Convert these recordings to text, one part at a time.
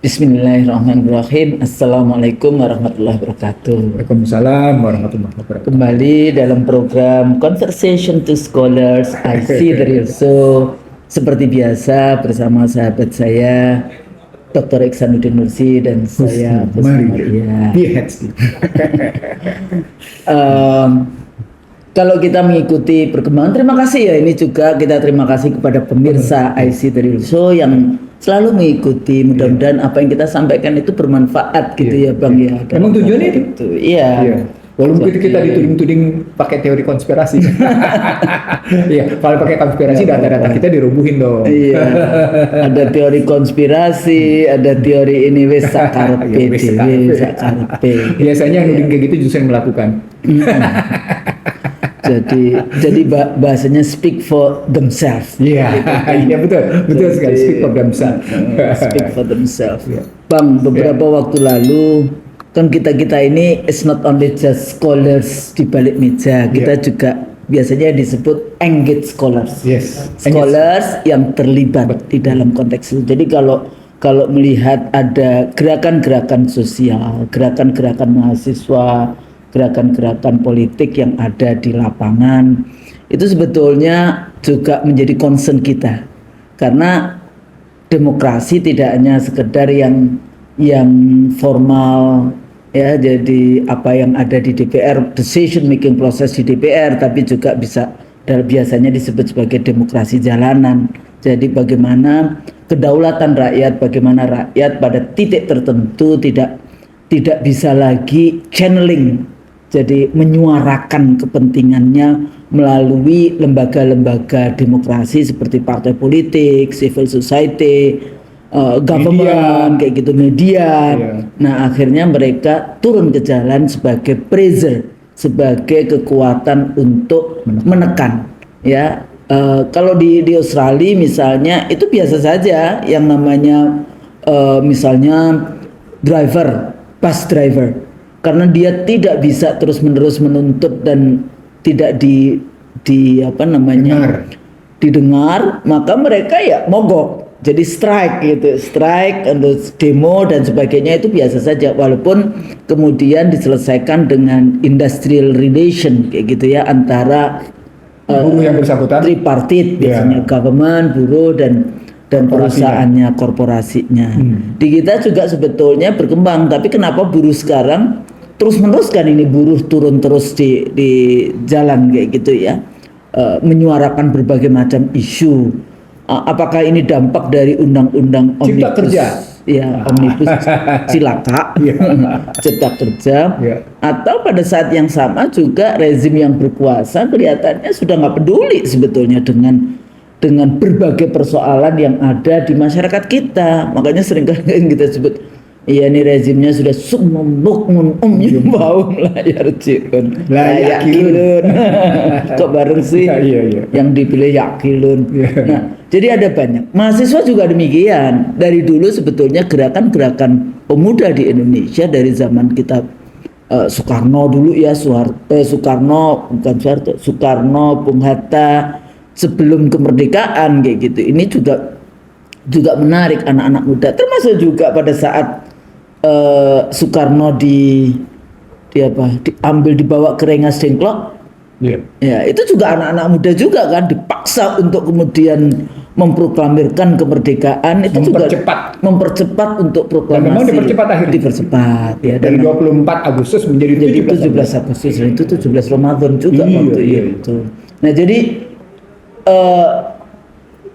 Bismillahirrahmanirrahim. Assalamualaikum warahmatullahi wabarakatuh. Waalaikumsalam warahmatullahi wabarakatuh. Kembali dalam program Conversation to Scholars IC dari USO. Seperti biasa bersama sahabat saya Dr. Iksanuddin Nursi dan saya Husni Maria. Kalau kita mengikuti perkembangan, terima kasih ya. Ini juga kita terima kasih kepada pemirsa IC dari USO yang selalu mengikuti. Mudah-mudahan apa yang kita sampaikan itu bermanfaat gitu ya Bang ya. Emang tujuannya itu? Iya. Walaupun kita dituding-tuding pakai teori konspirasi. Iya, kalau pakai konspirasi data-data kita dirubuhin dong. Iya. Ada teori konspirasi, ada teori ini wis sakarepe dhewe, sakarepe. Biasanya yang nuding kayak gitu justru yang melakukan. Jadi bahasanya speak for themselves. Iya, iya betul sekali, speak for themselves. Speak for themselves. Bang, beberapa waktu lalu kan kita ini is not only just scholars di balik meja, kita juga biasanya disebut engaged scholars. Yes. Scholars yang terlibat di dalam konteks itu. Jadi kalau melihat ada gerakan-gerakan sosial, gerakan-gerakan mahasiswa, gerakan-gerakan politik yang ada di lapangan, itu sebetulnya juga menjadi concern kita, karena demokrasi tidak hanya sekedar yang formal ya, jadi apa yang ada di DPR, decision making proses di DPR, tapi juga biasanya disebut sebagai demokrasi jalanan. Jadi bagaimana kedaulatan rakyat, bagaimana rakyat pada titik tertentu tidak bisa lagi channeling, jadi menyuarakan kepentingannya melalui lembaga-lembaga demokrasi seperti partai politik, civil society, government, kayak gitu, media. Nah, akhirnya mereka turun ke jalan sebagai pressure, sebagai kekuatan untuk menekan. Ya, kalau di Australia misalnya itu biasa saja yang namanya misalnya bus driver. Karena dia tidak bisa terus-menerus menuntut dan tidak didengar, maka mereka ya mogok. Jadi strike untuk demo dan sebagainya, itu biasa saja, walaupun kemudian diselesaikan dengan industrial relation kayak gitu ya, antara buruh yang bersangkutan, tripartit biasanya, government, buruh dan perusahaannya, korporasinya. Di kita juga sebetulnya berkembang, tapi kenapa buruh sekarang terus meneruskan ini, buruh turun terus di jalan kayak gitu ya, menyuarakan berbagai macam isu. Apakah ini dampak dari undang-undang Cipta Kerja? Ya, omnibus cilaka, Cipta Kerja, atau pada saat yang sama juga rezim yang berkuasa kelihatannya sudah nggak peduli sebetulnya dengan berbagai persoalan yang ada di masyarakat kita. Makanya seringkali kita sebut, iya, ini rezimnya sudah sumum bukmun baum layar ciun layakilun. Kok bareng sih yang dipilih yakilun. Nah, jadi ada banyak mahasiswa juga demikian. Dari dulu sebetulnya gerakan-gerakan pemuda di Indonesia dari zaman kita Soekarno dulu ya, Soekarno, Bung Hatta, sebelum kemerdekaan kayak gitu. Ini juga menarik anak-anak muda, termasuk juga pada saat Soekarno dibawa ke Rengas Dengklok. Ya, itu juga anak-anak muda juga kan dipaksa untuk kemudian memproklamirkan kemerdekaan. Itu mempercepat untuk proklamasi. Dan memang dipercepat akhirnya. Dipercepat ya, dari 24 Agustus menjadi 17 Agustus, dan itu 17 Ramadan juga waktu itu. Nah, jadi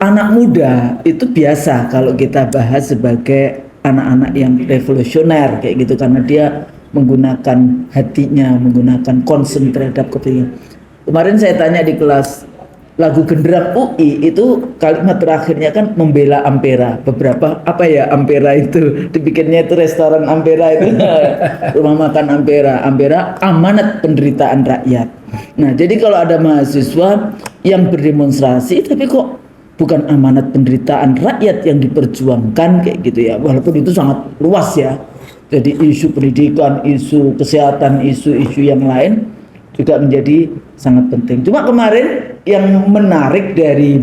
anak muda itu biasa kalau kita bahas sebagai anak-anak yang revolusioner kayak gitu, karena dia menggunakan hatinya, menggunakan concern terhadap kepentingan. Kemarin saya tanya di kelas lagu Genderang UI, itu kalimat terakhirnya kan membela Ampera. Beberapa Ampera itu dibikinnya itu restoran Ampera itu, rumah makan Ampera amanat penderitaan rakyat. Nah, jadi kalau ada mahasiswa yang berdemonstrasi tapi kok bukan amanat penderitaan rakyat yang diperjuangkan kayak gitu ya, walaupun itu sangat luas ya. Jadi isu pendidikan, isu kesehatan, isu-isu yang lain juga menjadi sangat penting. Cuma kemarin yang menarik dari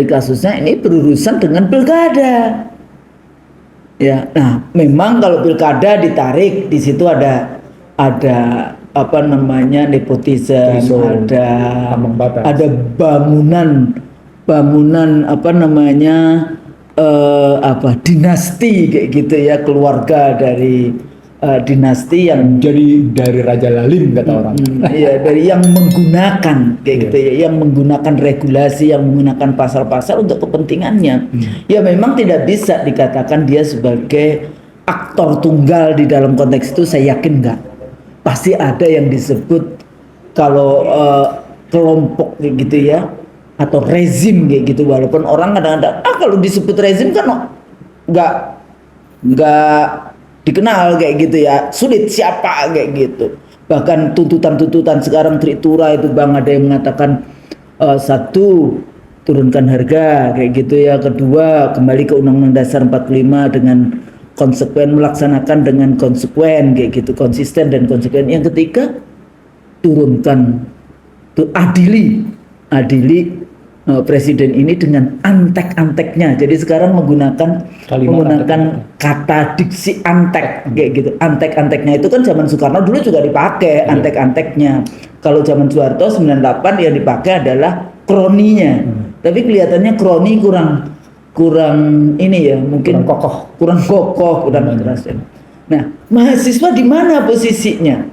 kasusnya ini berurusan dengan pilkada. Ya, nah memang kalau pilkada ditarik di situ ada apa namanya nepotisme, Threshold, ada ambang batas. bangunan apa namanya apa dinasti kayak gitu ya, keluarga dari dinasti yang Jadi dari Raja Lalim kata orang. ya dari yang menggunakan kayak gitu ya, yang menggunakan regulasi, yang menggunakan pasal-pasal untuk kepentingannya. Ya memang tidak bisa dikatakan dia sebagai aktor tunggal di dalam konteks itu, saya yakin enggak. Pasti ada yang disebut kalau kelompok kayak gitu ya, atau rezim kayak gitu, walaupun orang kadang-kadang kalau disebut rezim kan nggak dikenal kayak gitu ya, sulit siapa kayak gitu. Bahkan tuntutan-tuntutan sekarang Tritura itu Bang, ada yang mengatakan satu, turunkan harga kayak gitu ya, kedua kembali ke Undang-Undang Dasar 45 dengan konsekuen, melaksanakan dengan konsekuen kayak gitu, konsisten dan konsekuen. Yang ketiga, turunkan tuh, adili presiden ini dengan antek-anteknya. Jadi sekarang menggunakan kata diksi antek kayak gitu. Antek-anteknya itu kan zaman Soekarno dulu juga dipakai antek-anteknya. Kalau zaman Soeharto 98 yang dipakai adalah kroninya. Tapi kelihatannya kroni kurang ini ya, mungkin kurang kokoh, kurang keras. Nah, mahasiswa di mana posisinya?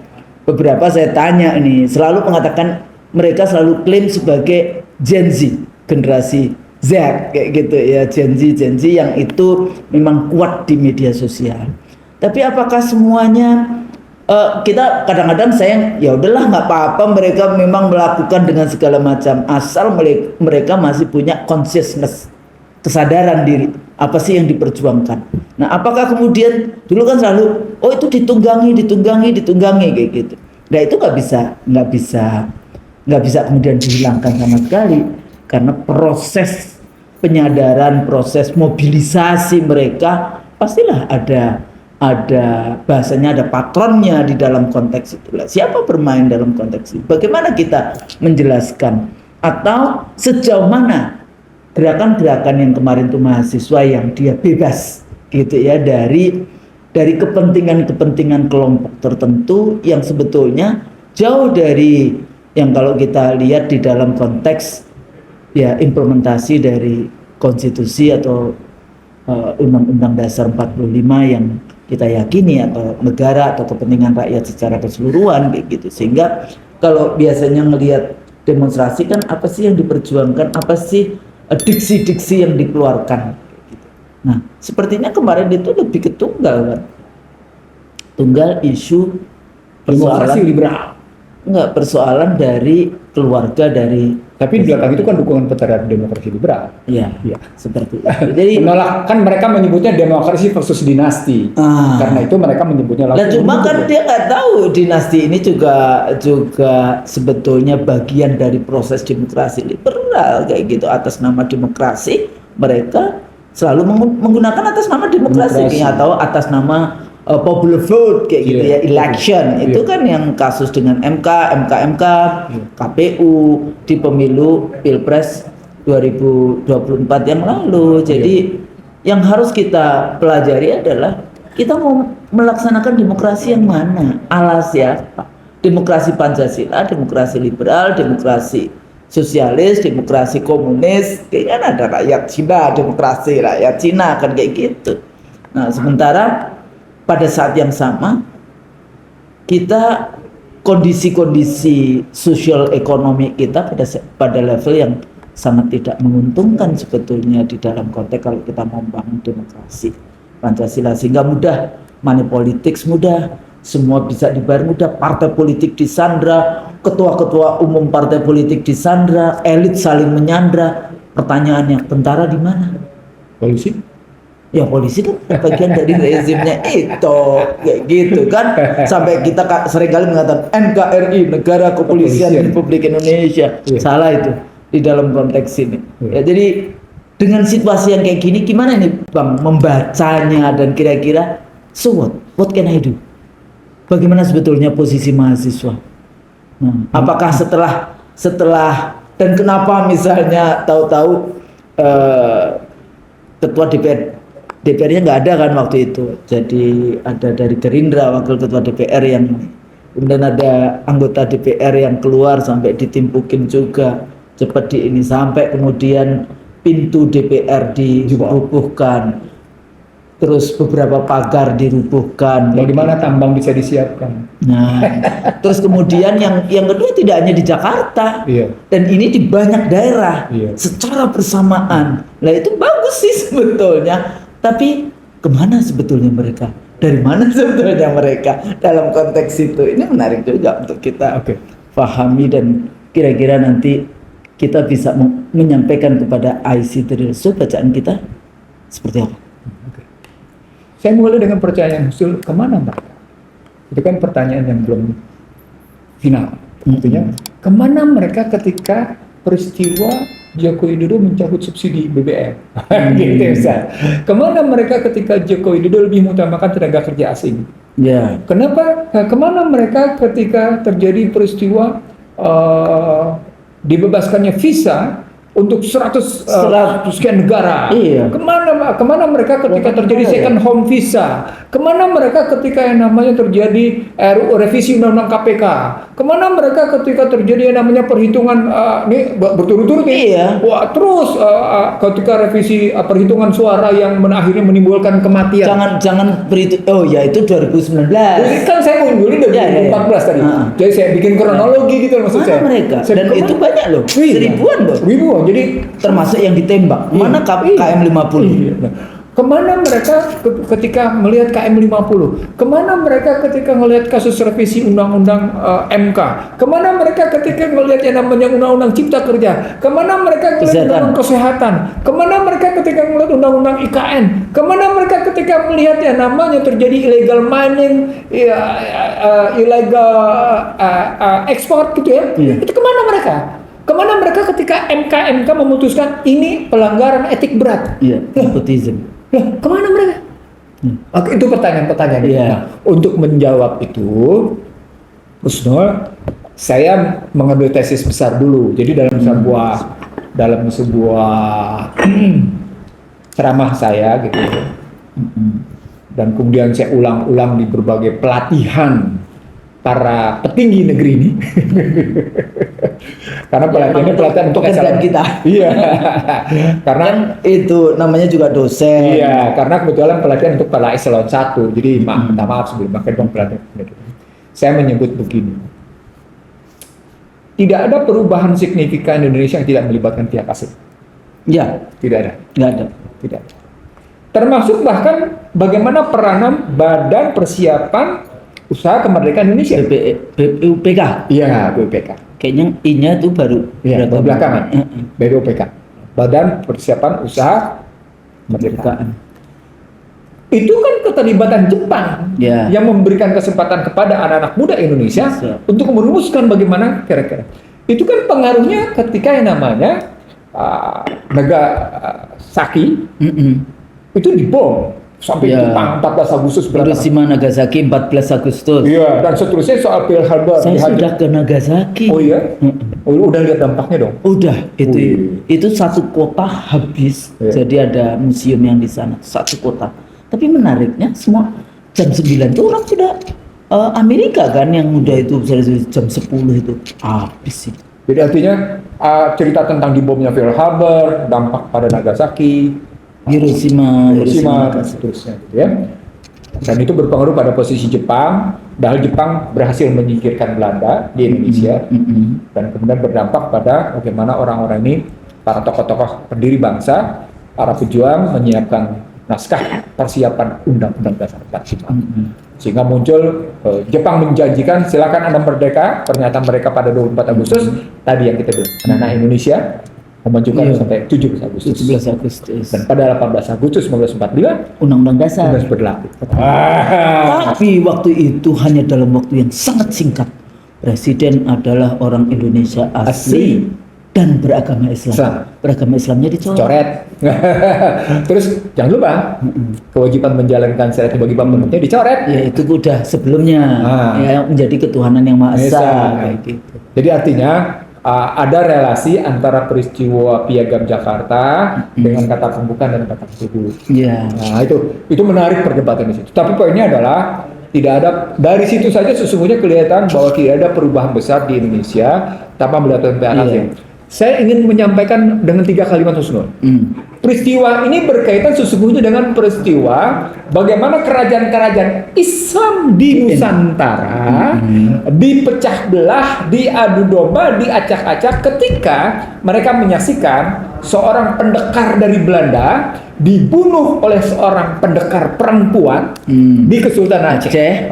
Beberapa saya tanya ini selalu mengatakan, mereka selalu klaim sebagai Gen Z, generasi Z kayak gitu ya, Gen Z yang itu memang kuat di media sosial. Tapi apakah semuanya kita kadang-kadang saya ya udahlah nggak apa-apa, mereka memang melakukan dengan segala macam asal mereka masih punya consciousness, kesadaran diri apa sih yang diperjuangkan. Nah, apakah kemudian dulu kan selalu itu ditunggangi kayak gitu. Nah, itu nggak bisa kemudian dihilangkan sama sekali, karena proses penyadaran, proses mobilisasi mereka pastilah ada bahasanya, ada patronnya di dalam konteks itulah. Siapa bermain dalam konteks itu? Bagaimana kita menjelaskan, atau sejauh mana gerakan-gerakan yang kemarin itu mahasiswa yang dia bebas gitu ya dari kepentingan kelompok tertentu yang sebetulnya jauh dari yang kalau kita lihat di dalam konteks ya implementasi dari konstitusi atau Undang-Undang Dasar 45 yang kita yakini, atau negara atau kepentingan rakyat secara keseluruhan kayak gitu. Sehingga kalau biasanya ngelihat demonstrasi kan apa sih yang diperjuangkan, apa sih diksi-diksi yang dikeluarkan. Nah, sepertinya kemarin itu lebih ke tunggal isu demokrasi liberal. Enggak, persoalan dari keluarga, dari tapi di belakang itu kan dukungan terhadap demokrasi liberal. Iya, seperti itu. Jadi menolak, kan mereka menyebutnya demokrasi versus dinasti. Karena itu mereka menyebutnya. Nah, cuma kan dia nggak tahu dinasti ini juga sebetulnya bagian dari proses demokrasi liberal kayak gitu. Atas nama demokrasi mereka selalu menggunakan atas nama demokrasi. Atau atas nama popular vote kayak gitu ya, election. Itu kan yang kasus dengan MK, KPU di pemilu Pilpres 2024 yang lalu. Jadi yang harus kita pelajari adalah kita mau melaksanakan demokrasi yang mana, ala siapa? Demokrasi Pancasila, demokrasi liberal, demokrasi sosialis, demokrasi komunis, kayaknya ada rakyat Cina, demokrasi rakyat Cina kan kayak gitu. Nah, sementara pada saat yang sama kita kondisi-kondisi sosial ekonomi kita pada level yang sangat tidak menguntungkan sebetulnya di dalam konteks kalau kita membangun demokrasi Pancasila, sehingga mudah money politics, mudah semua bisa dibayar mudah, partai politik disandra, ketua-ketua umum partai politik disandra, elit saling menyandra. Pertanyaannya, tentara di mana? Polisi? Ya polisi kan bagian dari rezimnya itu kayak gitu kan, sampai kita seringkali mengatakan NKRI, Negara Kepolisian Republik Indonesia. Salah itu di dalam konteks ini. Ya, jadi dengan situasi yang kayak gini gimana nih Bang membacanya, dan kira-kira so what can I do? Bagaimana sebetulnya posisi mahasiswa? Apakah setelah dan kenapa misalnya tahu-tahu ketua DPR DPR-nya nggak ada kan waktu itu. Jadi ada dari Gerindra wakil ketua DPR yang kemudian ada anggota DPR yang keluar sampai ditimpukin juga cepat di ini sampai kemudian pintu DPR dirubuhkan. Terus beberapa pagar dirubuhkan. Bagaimana tambang bisa disiapkan? Nah, terus kemudian yang kedua tidak hanya di Jakarta, Iya. dan ini di banyak daerah Iya. secara bersamaan. Nah itu bagus sih sebetulnya. Tapi kemana sebetulnya mereka? Dari mana sebetulnya mereka dalam konteks itu? Ini menarik juga untuk kita pahami dan kira-kira nanti kita bisa menyampaikan kepada IC Trilso bacaan kita seperti apa? Saya mulai dengan pertanyaan usul, kemana mereka? Itu kan pertanyaan yang belum final. Artinya, kemana mereka ketika peristiwa Joko Widodo mencabut subsidi BBM? Gitu ya. Kemana mereka ketika Joko Widodo lebih mengutamakan tenaga kerja asing? Ya. Kenapa? Kemana mereka ketika terjadi peristiwa dibebaskannya visa untuk 100 sekian negara? Iya. Kemana mereka ketika terjadi second home visa? Kemana mereka ketika yang namanya terjadi RUU revisi Undang-Undang KPK? Kemana mereka ketika terjadi yang namanya perhitungan ini berturut-turut nih? Iya. Wah, terus ketika revisi perhitungan suara yang akhirnya menimbulkan kematian. Jangan berhitung. Oh ya itu 2019. Jadi kan saya munculin dari Ya, 2014 tadi. Jadi saya bikin kronologi gitu maksud Mana saya. mereka? Dan Kemana? itu banyak loh. Iya. Seribuan loh. Ribuan. Jadi Termasuk yang ditembak. Mana KM 50? Iya. Nah, kemana mereka ketika melihat KM 50? Kemana mereka ketika melihat kasus revisi Undang-Undang MK? Kemana mereka ketika melihat yang namanya Undang-Undang Cipta Kerja? Kemana mereka melihat Undang-Undang Kesehatan? Kemana mereka ketika melihat Undang-Undang IKN? Kemana mereka ketika melihat yang namanya terjadi illegal mining, illegal ekspor gitu ya? Iya. Itu kemana mereka? Kemana mereka ketika MK memutuskan ini pelanggaran etik berat? Iya, nepotism. Loh, kemana mereka? Oke, itu pertanyaan-pertanyaan. Iya. Nah, untuk menjawab itu, Husnul, saya mengambil tesis besar dulu. Jadi dalam sebuah ceramah saya gitu, dan kemudian saya ulang-ulang di berbagai pelatihan para petinggi negeri ini. Karena pelatihan untuk pekerjaan kita. Iya. Karena Kan itu namanya juga dosen. iya, karena kebetulan pelatihan untuk para eselon 1. Jadi minta maaf sebelum pakai dong pelatihan. Saya menyebut begini. Tidak ada perubahan signifikan di Indonesia yang tidak melibatkan pihak asing. Ya, Tidak ada. nggak ada. Tidak ada. Termasuk bahkan bagaimana peranan Badan Persiapan Usaha Kemerdekaan Indonesia. BPUPK. Iya, BPK. Kayaknya I-nya tuh baru Iya, berapa? belakangan. BPUPK. Badan Persiapan Usaha Kemerdekaan. Itu kan keterlibatan Jepang Ya. yang memberikan kesempatan kepada anak-anak muda Indonesia untuk merumuskan bagaimana kira-kira. Itu kan pengaruhnya ketika yang namanya Nagasaki itu dibom sampai Ya. Jepang 14 Agustus berapa? Hiroshima Nagasaki 14 Agustus. Iya, dan seterusnya soal Pearl Harbor. Saya sudah ke Nagasaki. Oh iya? Oh, udah lihat dampaknya dong? Udah, itu satu kota habis. Iya. Jadi ada museum yang di sana, satu kota. Tapi menariknya semua jam 9 itu orang sudah Amerika kan yang muda itu jam 10 itu habis sih. Jadi artinya cerita tentang dibomnya Pearl Harbor, dampak pada Nagasaki, Hiroshima dan seterusnya gitu ya. Dan itu berpengaruh pada posisi Jepang, padahal Jepang berhasil menyingkirkan Belanda di Indonesia, dan kemudian berdampak pada bagaimana orang-orang ini, para tokoh-tokoh pendiri bangsa, para pejuang menyiapkan naskah persiapan Undang-Undang Dasar 45. Sehingga muncul Jepang menjanjikan silakan Anda merdeka, pernyataan mereka pada 24 Agustus, tadi yang kita bilang, anak-anak Indonesia memajukan sampai 17 Agustus. 17 Agustus. Dan pada 18 Agustus 1945 Undang-Undang Dasar. sudah berlaku. Tapi waktu itu hanya dalam waktu yang sangat singkat. Presiden adalah orang Indonesia asli dan beragama Islam. Beragama Islamnya dicoret. Coret. Terus jangan lupa kewajiban menjalankan syariat bagi pemerintah dicoret. Ya itu udah sebelumnya ya menjadi ketuhanan yang Maha Esa. Kayak gitu. Jadi artinya ada relasi antara peristiwa Piagam Jakarta dengan kata pembukaan dan kata tutup. Iya. Nah, itu menarik perdebatan di situ. Tapi poinnya adalah tidak ada, dari situ saja sesungguhnya kelihatan bahwa tidak ada perubahan besar di Indonesia tanpa melihat PRC. Iya. Saya ingin menyampaikan dengan 3 kalimat Husnul. Peristiwa ini berkaitan sesungguhnya dengan peristiwa bagaimana kerajaan-kerajaan Islam di Nusantara dipecah belah, diadu domba, diacak-acak ketika mereka menyaksikan seorang pendekar dari Belanda dibunuh oleh seorang pendekar perempuan di Kesultanan Aceh.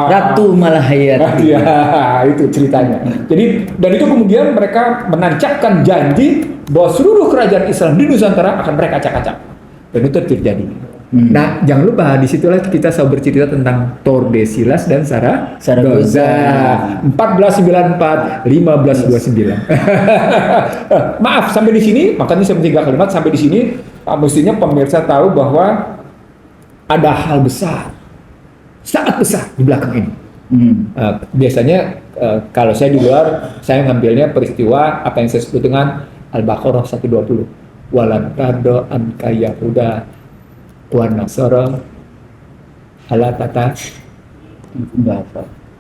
Ratu Malahayati. Ya, itu ceritanya. Jadi, dan itu kemudian mereka menancapkan janji bahwa seluruh kerajaan Islam di Nusantara akan mereka acak-acak. Dan itu terjadi. Nah, jangan lupa disitulah kita selalu bercerita tentang Tordesillas dan Zaragoza. 1494, 1529. Maaf sampai di sini, makanya saya 3 kalimat sampai di sini. Mestinya pemirsa tahu bahwa ada hal besar, sangat besar di belakang ini. Biasanya kalau saya di luar, saya ngambilnya peristiwa apa yang saya sebut dengan Al-Baqarah 120. Walan tado anka Yahuda wan Nasara ala tata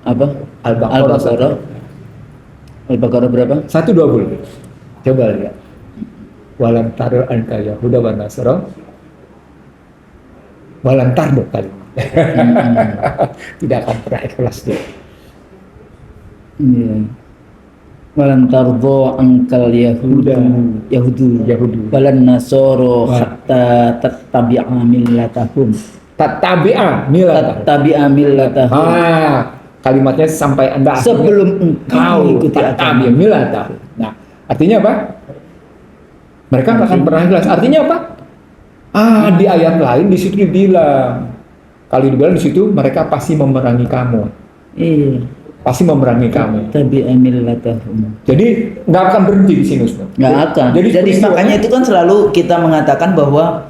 apa? Al-Baqarah berapa? 120. Coba lihat. Walan tado anka Yahuda wan Nasara walan tardo kali. Tidak akan pernah ikhlas dia. Walan tardo angkal Yahudu walan Nasoro hatta tattabi'a millatahum. Tattabi'a millatahum. Kalimatnya sampai Anda sebelum engkau ikuti agama millatahum. Nah, artinya apa? Mereka nggak akan pernah ikhlas. Artinya apa? Di ayat lain di situ dibilang, kalau dibilang di situ mereka pasti memerangi kamu. Iya. Pasti memerangi kamu. Jadi nggak akan berhenti di sini, Ustaz. Nggak akan. Jadi makanya itu kan selalu kita mengatakan bahwa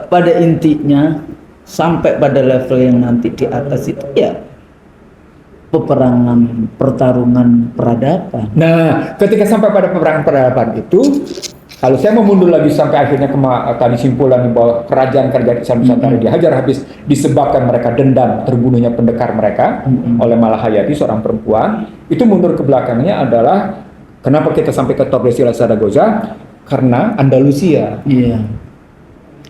pada intinya sampai pada level yang nanti di atas itu ya peperangan, pertarungan peradaban. Nah, ketika sampai pada peperangan peradaban itu, kalau saya mau mundur lagi sampai akhirnya tadi simpulan bahwa kerajaan-kerajaan Islam Nusantara dihajar habis disebabkan mereka dendam terbunuhnya pendekar mereka oleh Malahayati, seorang perempuan. Itu mundur ke belakangnya adalah kenapa kita sampai ke Tordesillas Zaragoza? Karena Andalusia. Iya.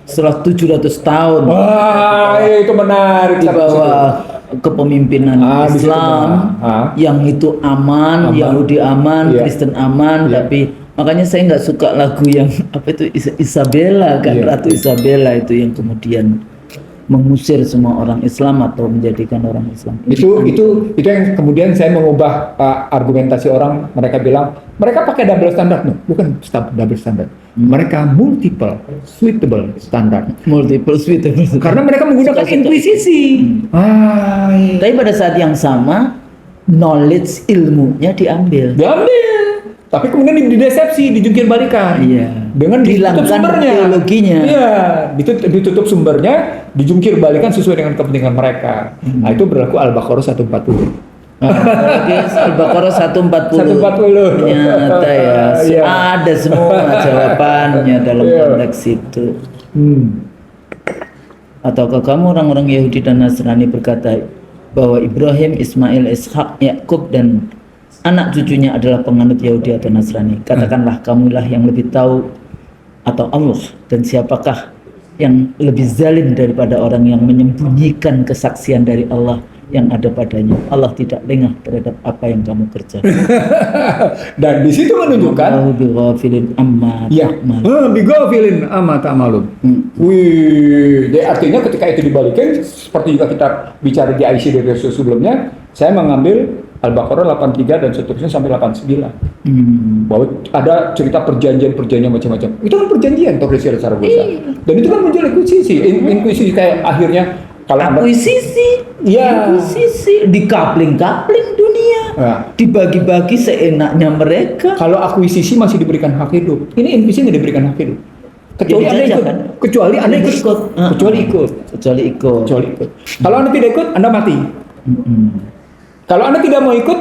Setelah 700 tahun. Wah, itu menarik. Di bawah kepemimpinan Islam yang itu aman, Yahudi aman, Kristen aman, tapi makanya saya nggak suka lagu yang apa itu Isabella kan, Ratu Isabella itu yang kemudian mengusir semua orang Islam atau menjadikan orang Islam. Itu yang kemudian saya mengubah argumentasi orang. Mereka bilang mereka pakai double standard, no, bukan double standard. Mereka multiple suitable standard. Multiple suitable. Karena mereka menggunakan inkuisisi. Tapi pada saat yang sama knowledge ilmunya diambil. Tapi kemudian didesepsi, dijungkir balikan. Dengan ditutup sumbernya. Teologinya. Ditutup sumbernya, dijungkir balikan sesuai dengan kepentingan mereka. Nah, itu berlaku Al-Baqarah 140. Al-Baqarah 140. Ternyata ya, ada semua jawabannya dalam konteks itu. Ataukah kamu orang-orang Yahudi dan Nasrani berkata bahwa Ibrahim, Ismail, Ishak, Yakub dan anak cucunya adalah penganut Yahudi atau Nasrani? Katakanlah kamulah yang lebih tahu atau Allah, dan siapakah yang lebih zalim daripada orang yang menyembunyikan kesaksian dari Allah yang ada padanya. Allah tidak lengah terhadap apa yang kamu kerjakan. Dan di situ menunjukkan bighafilin amma ta'malun. Bighafilin amma ta'malun. Wih, jadi artinya ketika itu dibalikin seperti juga kita bicara di IC dari sebelumnya, saya mengambil Al-Baqarah 83 dan seterusnya sampai 89. Bahwa ada cerita perjanjian-perjanjian macam-macam. Itu kan perjanjian Tordesillas Zaragoza. Dan itu kan muncul inkuisisi. Inkuisisi kayak akhirnya kalau akuisisi dikapling dunia, dibagi-bagi seenaknya mereka. Kalau akuisisi masih diberikan hak hidup, ini inkuisisi nggak diberikan hak hidup. Kecuali Anda ikut. Kecuali Anda ikut. Kecuali ikut. Kalau Anda tidak ikut, Anda mati. Kalau Anda tidak mau ikut,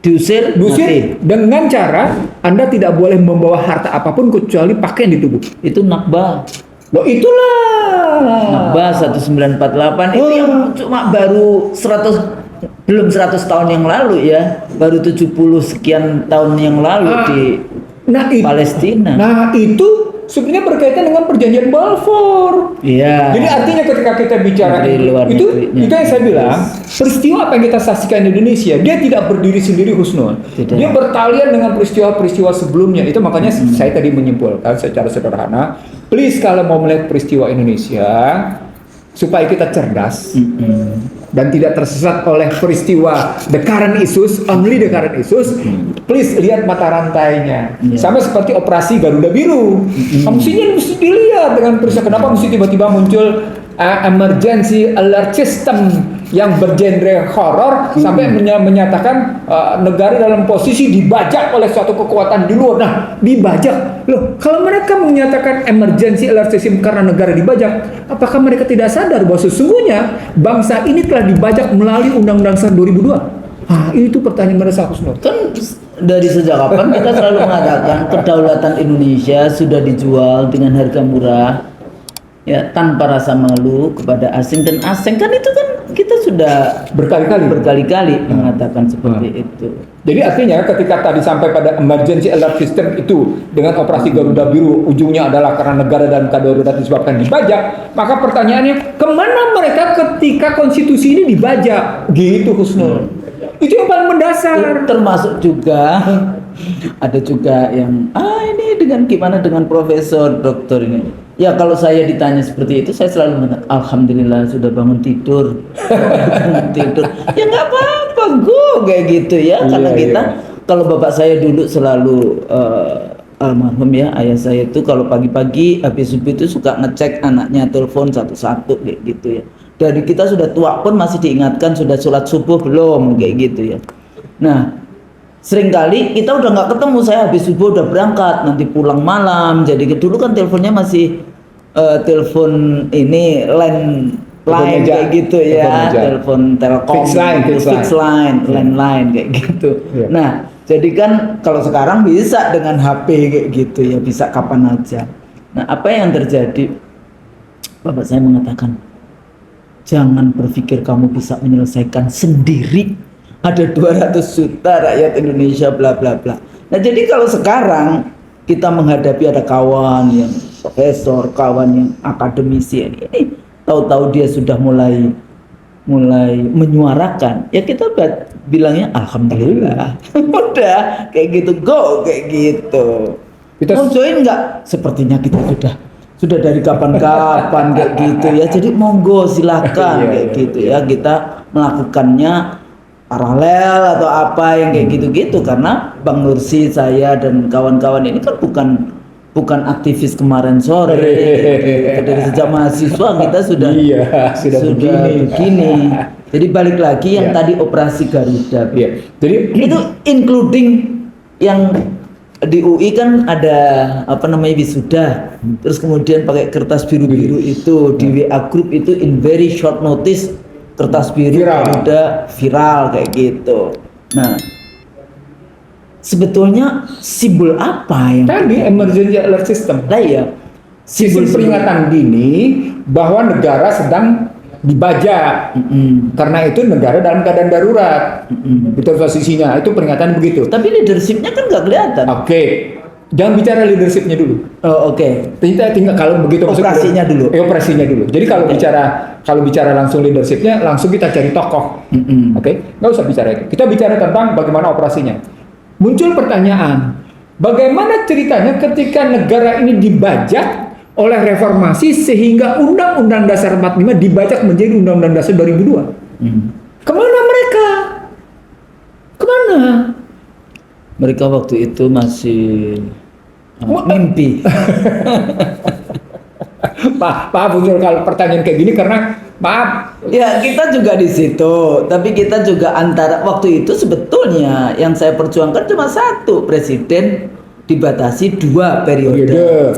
diusir mati. dengan cara Anda tidak boleh membawa harta apapun kecuali pakaian di tubuh. Itu Nakba. Loh itulah. Nakba 1948 itu yang cuma baru 100 tahun yang lalu ya, baru 70 sekian tahun yang lalu di Palestina. Nah itu sebenarnya berkaitan dengan perjanjian Balfour. Iya. Jadi artinya ketika kita bicara itu yang saya bilang, peristiwa apa yang kita saksikan di Indonesia, dia tidak berdiri sendiri Husnul. Dia bertalian dengan peristiwa-peristiwa sebelumnya. Itu makanya saya tadi menyimpulkan secara sederhana, please kalau mau melihat peristiwa Indonesia supaya kita cerdas dan tidak tersesat oleh peristiwa the current issues, only the current issues, please lihat mata rantainya. Sama seperti operasi Garuda Biru. Mesti dilihat dengan peristiwa kenapa mesti tiba-tiba muncul emergency alert system yang bergenre horor sampai menyatakan negara dalam posisi dibajak oleh suatu kekuatan di luar. Nah, dibajak. Loh, kalau mereka menyatakan emergency alert system karena negara dibajak, apakah mereka tidak sadar bahwa sesungguhnya bangsa ini telah dibajak melalui Undang-Undang 2002? Itu pertanyaan mereka Husnul. Kan dari sejak kapan kita selalu mengatakan kedaulatan Indonesia sudah dijual dengan harga murah, ya, tanpa rasa malu kepada asing, dan asing kan itu kan kita sudah berkali-kali mengatakan seperti itu. Jadi artinya ketika tadi sampai pada emergency alert system itu dengan operasi Garuda Biru ujungnya adalah karena negara dalam keadaan darurat disebabkan dibajak, maka pertanyaannya kemana mereka ketika konstitusi ini dibajak? Gitu Husnul. Itu yang paling mendasar. Termasuk juga ada juga yang ini dengan gimana dengan profesor doktor ini. Ya kalau saya ditanya seperti itu saya selalu mengatakan alhamdulillah sudah bangun tidur. Tidur. Ya nggak apa-apa kayak gitu ya, karena kita kalau bapak saya dulu selalu almarhum ya, ayah saya itu kalau pagi-pagi habis subuh itu suka ngecek anaknya telepon satu-satu kayak gitu ya. Dari kita sudah tua pun masih diingatkan sudah sholat subuh belum kayak gitu ya. Nah seringkali kita udah nggak ketemu, saya habis subuh udah berangkat, nanti pulang malam. Jadi dulu kan teleponnya masih telepon ini landline kayak gitu ya, telepon Telkom, fixed line, landline kayak gitu. Nah jadi kan kalau sekarang bisa dengan HP kayak gitu ya, bisa kapan aja. Nah apa yang terjadi? Bapak saya mengatakan jangan berpikir kamu bisa menyelesaikan sendiri. Ada 200 juta rakyat Indonesia bla bla bla. Nah jadi kalau sekarang kita menghadapi ada kawan yang profesor, kawan yang akademisi ini tahu-tahu dia sudah mulai menyuarakan, ya kita bilangnya alhamdulillah. Udah kayak gitu, go kayak gitu. Kita mau join nggak? Sepertinya kita sudah dari kapan-kapan kayak gitu ya. Jadi monggo silakan kayak gitu ya. Kita melakukannya paralel atau apa yang kayak gitu-gitu, karena Bang Nursi, saya dan kawan-kawan ini kan bukan aktivis kemarin sore. Dari sejak mahasiswa kita sudah begini. Jadi balik lagi yang tadi operasi Garuda. Jadi itu including yang di UI kan ada wisuda, terus kemudian pakai kertas biru-biru itu di WA group itu in very short notice kertas biru udah viral kayak gitu. Nah sebetulnya simbol apa yang tadi emergency alert system? Nah ya, simbol peringatan dini bahwa negara sedang dibajak. Karena itu negara dalam keadaan darurat. Itu posisinya, itu peringatan begitu. Tapi leadershipnya kan nggak kelihatan. Oke. Jangan bicara leadershipnya dulu. Kita tinggal kalau begitu operasinya dulu. Operasinya dulu. Jadi kalau bicara langsung leadershipnya, langsung kita cari tokoh. Nggak usah bicara itu. Kita bicara tentang bagaimana operasinya. Muncul pertanyaan, bagaimana ceritanya ketika negara ini dibajak oleh reformasi sehingga Undang-Undang Dasar 45 dibajak menjadi Undang-Undang Dasar 2002? Kemana mereka? Kemana? Mereka waktu itu masih mimpi. Pak muncul kalau pertanyaan kayak gini karena maaf. Ya kita juga di situ, tapi kita juga antara waktu itu sebetulnya yang saya perjuangkan cuma satu, presiden dibatasi 2 periode.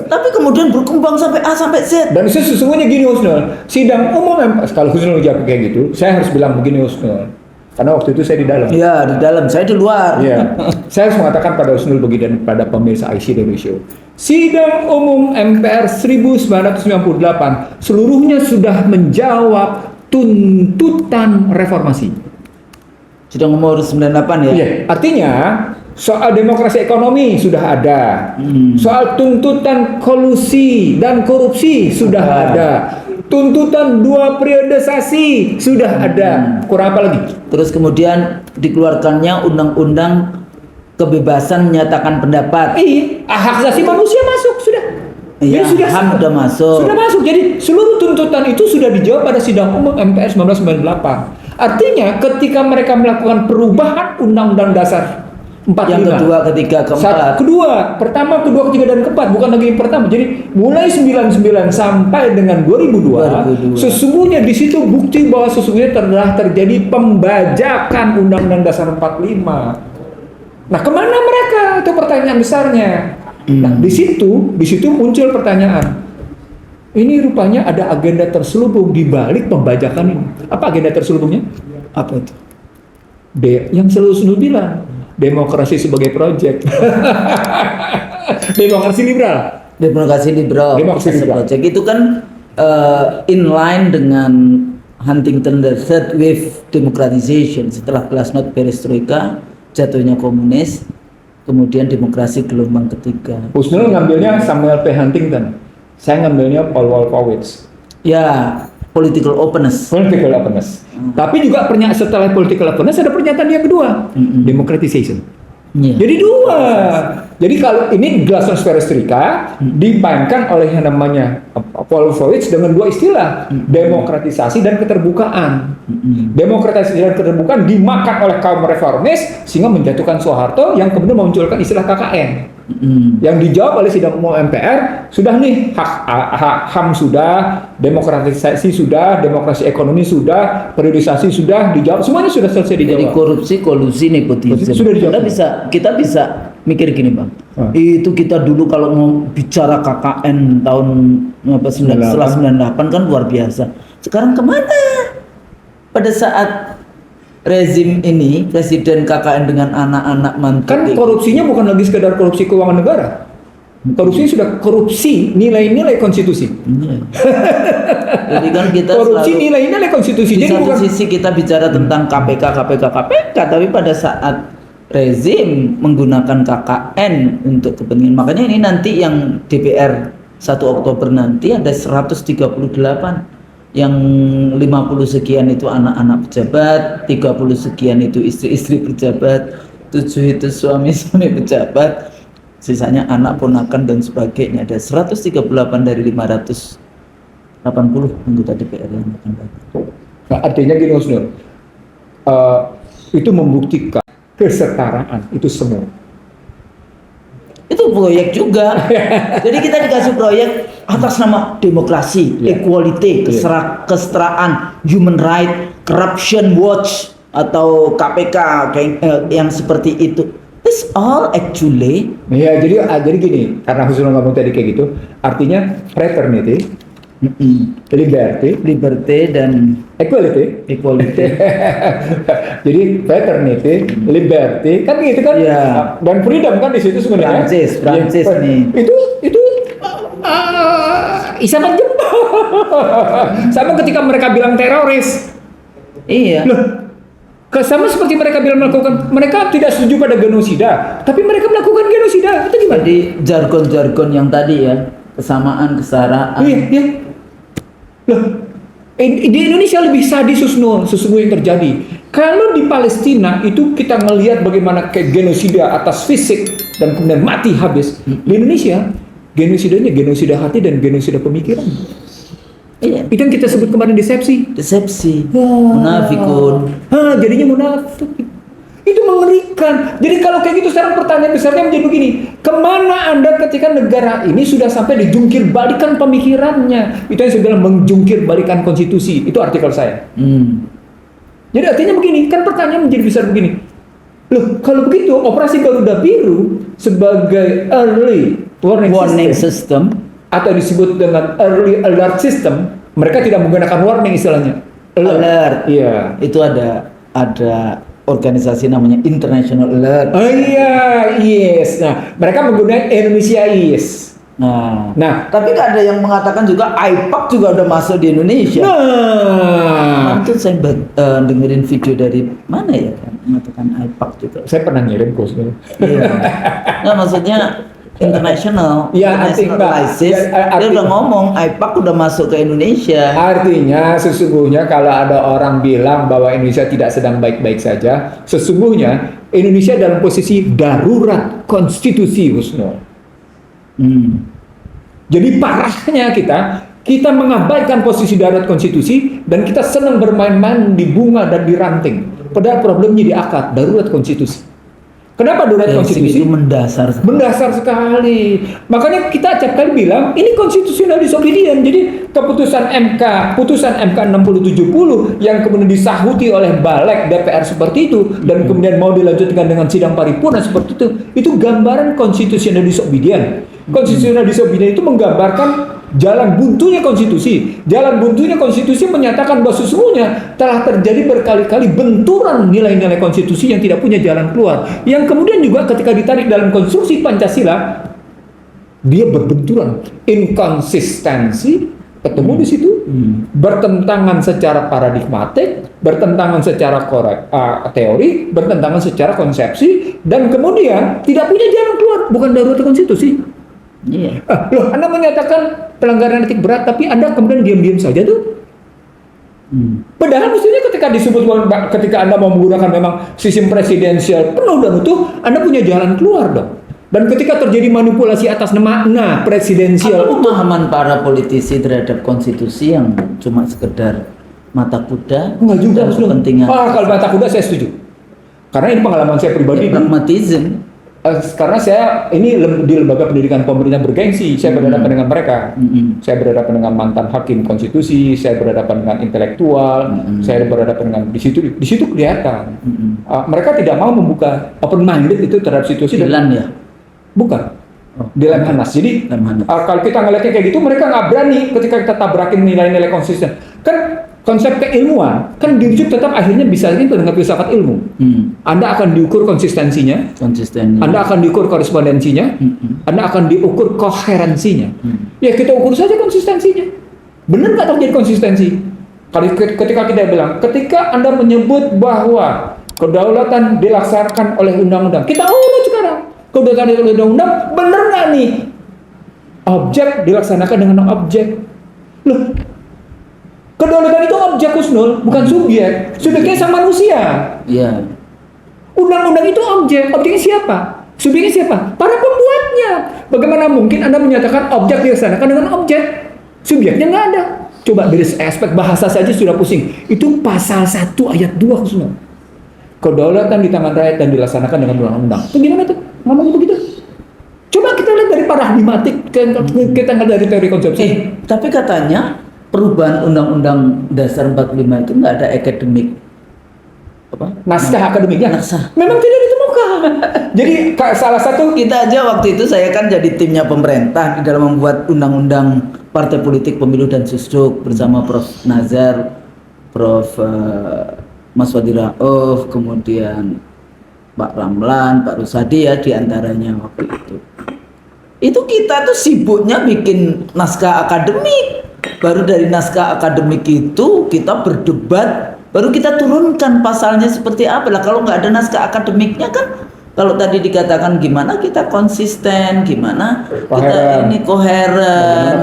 Tapi kemudian berkembang sampai A sampai Z. Dan sesungguhnya gini Husnul, sidang umum kalau Husnul jawab kayak gitu, saya harus bilang begini Husnul. Karena waktu itu saya di dalam. Iya, di dalam, saya di luar. Iya. Saya harus mengatakan pada Husnul Begi dan pada pemirsa IC dari Show. Sidang umum MPR 1998 seluruhnya sudah menjawab tuntutan reformasi. Sidang umur 98 ya? Iya, artinya soal demokrasi ekonomi sudah ada. Soal tuntutan kolusi dan korupsi sudah ada. Tuntutan 2 periodisasi sudah ada. Kurang apa lagi? Terus kemudian dikeluarkannya undang-undang kebebasan menyatakan pendapat. Iya, hak asasi manusia masuk sudah. Iya, Jadi HAM sudah masuk. Sudah masuk. Jadi seluruh tuntutan itu sudah dijawab pada sidang umum MPR 1998. Artinya ketika mereka melakukan perubahan Undang-Undang Dasar 45. Yang kedua, ketiga, keempat. Pertama, kedua, ketiga, dan keempat. Bukan lagi yang pertama. Jadi mulai 99 sampai dengan 2002. Sesungguhnya di situ bukti bahwa sesungguhnya telah terjadi pembajakan Undang-Undang Dasar 45. Nah, kemana mereka? Itu pertanyaan besarnya. Nah, di situ muncul pertanyaan. Ini rupanya ada agenda terselubung di balik pembajakan ini. Apa agenda terselubungnya? Apa itu? Yang selalu bilang, demokrasi sebagai proyek. Demokrasi liberal. Demokrasi liberal. Demokrasi liberal. Project itu kan inline dengan Huntington the Third Wave Democratization. Setelah Glasnost Perestroika, jatuhnya komunis, kemudian demokrasi gelombang ketiga. Husnul ngambilnya Samuel P. Huntington, saya ngambilnya Paul Wolfowitz. Ya, political openness. Political openness. Tapi juga setelah political openness ada pernyataan yang kedua, democratization. Yeah. Jadi dua. Jadi kalau ini Glasnost Perestroika dimainkan oleh yang namanya Paul Wolfowitz dengan dua istilah, demokratisasi dan keterbukaan. Demokratisasi dan keterbukaan dimakan oleh kaum reformis sehingga menjatuhkan Soeharto yang kemudian memunculkan istilah KKN. Yang dijawab oleh sidang umum MPR, sudah nih hak HAM sudah, demokratisasi sudah, demokrasi ekonomi sudah, periodisasi sudah dijawab, semuanya sudah selesai dijawab. Jadi korupsi, kolusi, nepotisme. Sudah dijawab. Kita bisa mikir gini, Bang. Itu kita dulu kalau mau bicara KKN tahun setelah 98 kan luar biasa. Sekarang kemana? Pada saat rezim ini, presiden KKN dengan anak-anak mantu. Kan korupsinya bukan lagi sekedar korupsi keuangan negara. Korupsi sudah korupsi nilai-nilai konstitusi. Jadi kan kita korupsi nilai-nilai konstitusi. Di Jadi satu bukan sisi kita bicara tentang KPK, tapi pada saat rezim menggunakan KKN untuk kepentingan. Makanya ini nanti yang DPR 1 Oktober nanti ada 138. Yang 50 sekian itu anak-anak pejabat, 30 sekian itu istri-istri pejabat, 7 itu suami-suami pejabat, sisanya anak ponakan dan sebagainya. Ada 138 dari 580 anggota DPR yang akan datang. Nah, artinya gini Husnul, itu membuktikan kesetaraan itu semua. Itu proyek juga. Jadi kita dikasih proyek atas nama demokrasi, equality, kesetaraan, human right, corruption watch atau KPK yang seperti itu. It's all actually. Ya, jadi gini, karena Husnul ngomong tadi kayak gitu, artinya fraternity, liberty dan equality. Jadi fraternity, liberty, kan gitu kan? Yeah. Dan freedom kan di situ sebenarnya. Prancis nih. Itu isapan jempol. Sama ketika mereka bilang teroris. Iya. Loh, sama seperti mereka bilang mereka tidak setuju pada genosida, tapi mereka melakukan genosida. Itu gimana? Jadi jargon-jargon yang tadi ya, kesamaan, kesetaraan. Iya. Loh, di Indonesia lebih sadis sesungguhnya yang terjadi. Kalau di Palestina itu kita melihat bagaimana kayak genosida atas fisik dan kemudian mati habis. Di Indonesia genosidanya genosida hati dan genosida pemikiran. Iya. Itu yang kita sebut kemarin desepsi. Munafikun. Jadinya munafik. Itu mengerikan. Jadi kalau kayak gitu sekarang pertanyaan besarnya menjadi begini, kemana Anda ketika negara ini sudah sampai dijungkir balikan pemikirannya? Itu yang saya bilang menjungkir balikan konstitusi. Itu artikel saya. Jadi artinya begini, kan pertanyaan menjadi besar begini. Loh, kalau begitu operasi Garuda Biru sebagai early warning system atau disebut dengan early alert system, mereka tidak menggunakan warning istilahnya. Alert. Iya. Itu ada ada organisasi namanya International Alert. Oh iya, yes. Nah, mereka menggunakan Indonesia Yes. Nah, tapi ada yang mengatakan juga IPAC juga udah masuk di Indonesia. Nah, Itu saya dengerin video dari mana ya, kan mengatakan IPAC juga. saya pernah ngirim kok sebenarnya. Iya. Nah, maksudnya international, Ya, internationalized. Dia udah ngomong IPAC udah masuk ke Indonesia. Artinya sesungguhnya kalau ada orang bilang bahwa Indonesia tidak sedang baik-baik saja, sesungguhnya Indonesia dalam posisi darurat konstitusi, Husnul. Jadi parahnya kita mengabaikan posisi darurat konstitusi dan kita senang bermain-main di bunga dan di ranting. Padahal problemnya di akar, darurat konstitusi. Kenapa darurat konstitusi? Itu mendasar sekali. Mendasar sekali. Makanya kita acap kali bilang ini constitutional disobedience. Jadi putusan MK 6070 yang kemudian disahuti oleh balik DPR seperti itu dan kemudian mau dilanjutkan dengan sidang paripurna seperti itu gambaran constitutional disobedience. Constitutional disobedience itu menggambarkan jalan buntunya konstitusi. Jalan buntunya konstitusi menyatakan bahwa sesungguhnya telah terjadi berkali-kali benturan nilai-nilai konstitusi yang tidak punya jalan keluar. Yang kemudian juga ketika ditarik dalam konstruksi Pancasila, dia berbenturan. Inkonsistensi ketemu di situ, bertentangan secara paradigmatik, bertentangan secara teori, bertentangan secara konsepsi, dan kemudian tidak punya jalan keluar. Bukan darurat konstitusi. Iya. Loh, Anda menyatakan pelanggaran etik berat, tapi Anda kemudian diam-diam saja tuh. Padahal mestinya ketika Anda mau menggunakan memang sistem presidensial penuh dan utuh, Anda punya jalan keluar dong. Dan ketika terjadi manipulasi atas nama presidensial, pemahaman para politisi terhadap konstitusi yang cuma sekedar mata kuda, enggak juga kepentingan. Kalau mata kuda saya setuju. Karena ini pengalaman saya pribadi. Pragmatisme. Karena saya ini di lembaga pendidikan pemerintah bergengsi, saya berhadapan dengan mereka. Saya berhadapan dengan mantan hakim konstitusi, saya berhadapan dengan intelektual, saya berhadapan dengan di situ kelihatan. Mereka tidak mau membuka open minded itu terhadap situasi. Ya? Bukan. Di Lemhanas. Jadi kalau kita ngeliatnya kayak gitu, mereka nggak berani ketika kita tabrakin nilai-nilai konsisten. Kan konsep keilmuan kan dirujuk tetap akhirnya bisa dengan filsafat ilmu. Anda akan diukur konsistensinya, Anda akan diukur korespondensinya, Anda akan diukur koherensinya. Ya kita ukur saja konsistensinya. Benar nggak terjadi konsistensi? Ketika kita bilang, ketika Anda menyebut bahwa kedaulatan dilaksanakan oleh undang-undang, kita urut sekarang. Kedaulatan oleh undang-undang, benar nggak nih? Objek dilaksanakan dengan objek. Loh, kedaulatan itu objek, Husnul, bukan subjek. Subjeknya sang manusia. Iya. Undang-undang itu objek. Objeknya siapa? Subjeknya siapa? Para pembuatnya. Bagaimana mungkin Anda menyatakan objek dilaksanakan dengan objek? Subjeknya nggak ada. Coba dari aspek bahasa saja sudah pusing. Itu pasal 1 ayat 2, Husnul. Kedaulatan di tangan rakyat dan dilaksanakan dengan undang-undang. Itu gimana tuh? Ngomongnya begitu. Coba kita lihat dari paradigmatik, kita lihat dari teori konsepsi. Tapi katanya perubahan Undang-Undang Dasar 45 itu nggak ada akademik naskah akademiknya. Memang tidak ditemukan. Jadi salah satu kita aja waktu itu saya kan jadi timnya pemerintah di dalam membuat undang-undang partai politik pemilu dan susduk bersama Prof. Nazar, Prof. Mas Wadi Rauf, kemudian Pak Ramlan, Pak Rusadi ya diantaranya waktu itu. Itu kita tuh sibuknya bikin naskah akademik. Baru dari naskah akademik itu kita berdebat, baru kita turunkan pasalnya seperti apa. Lah kalau nggak ada naskah akademiknya kan, kalau tadi dikatakan gimana kita konsisten, gimana kita ini koheren,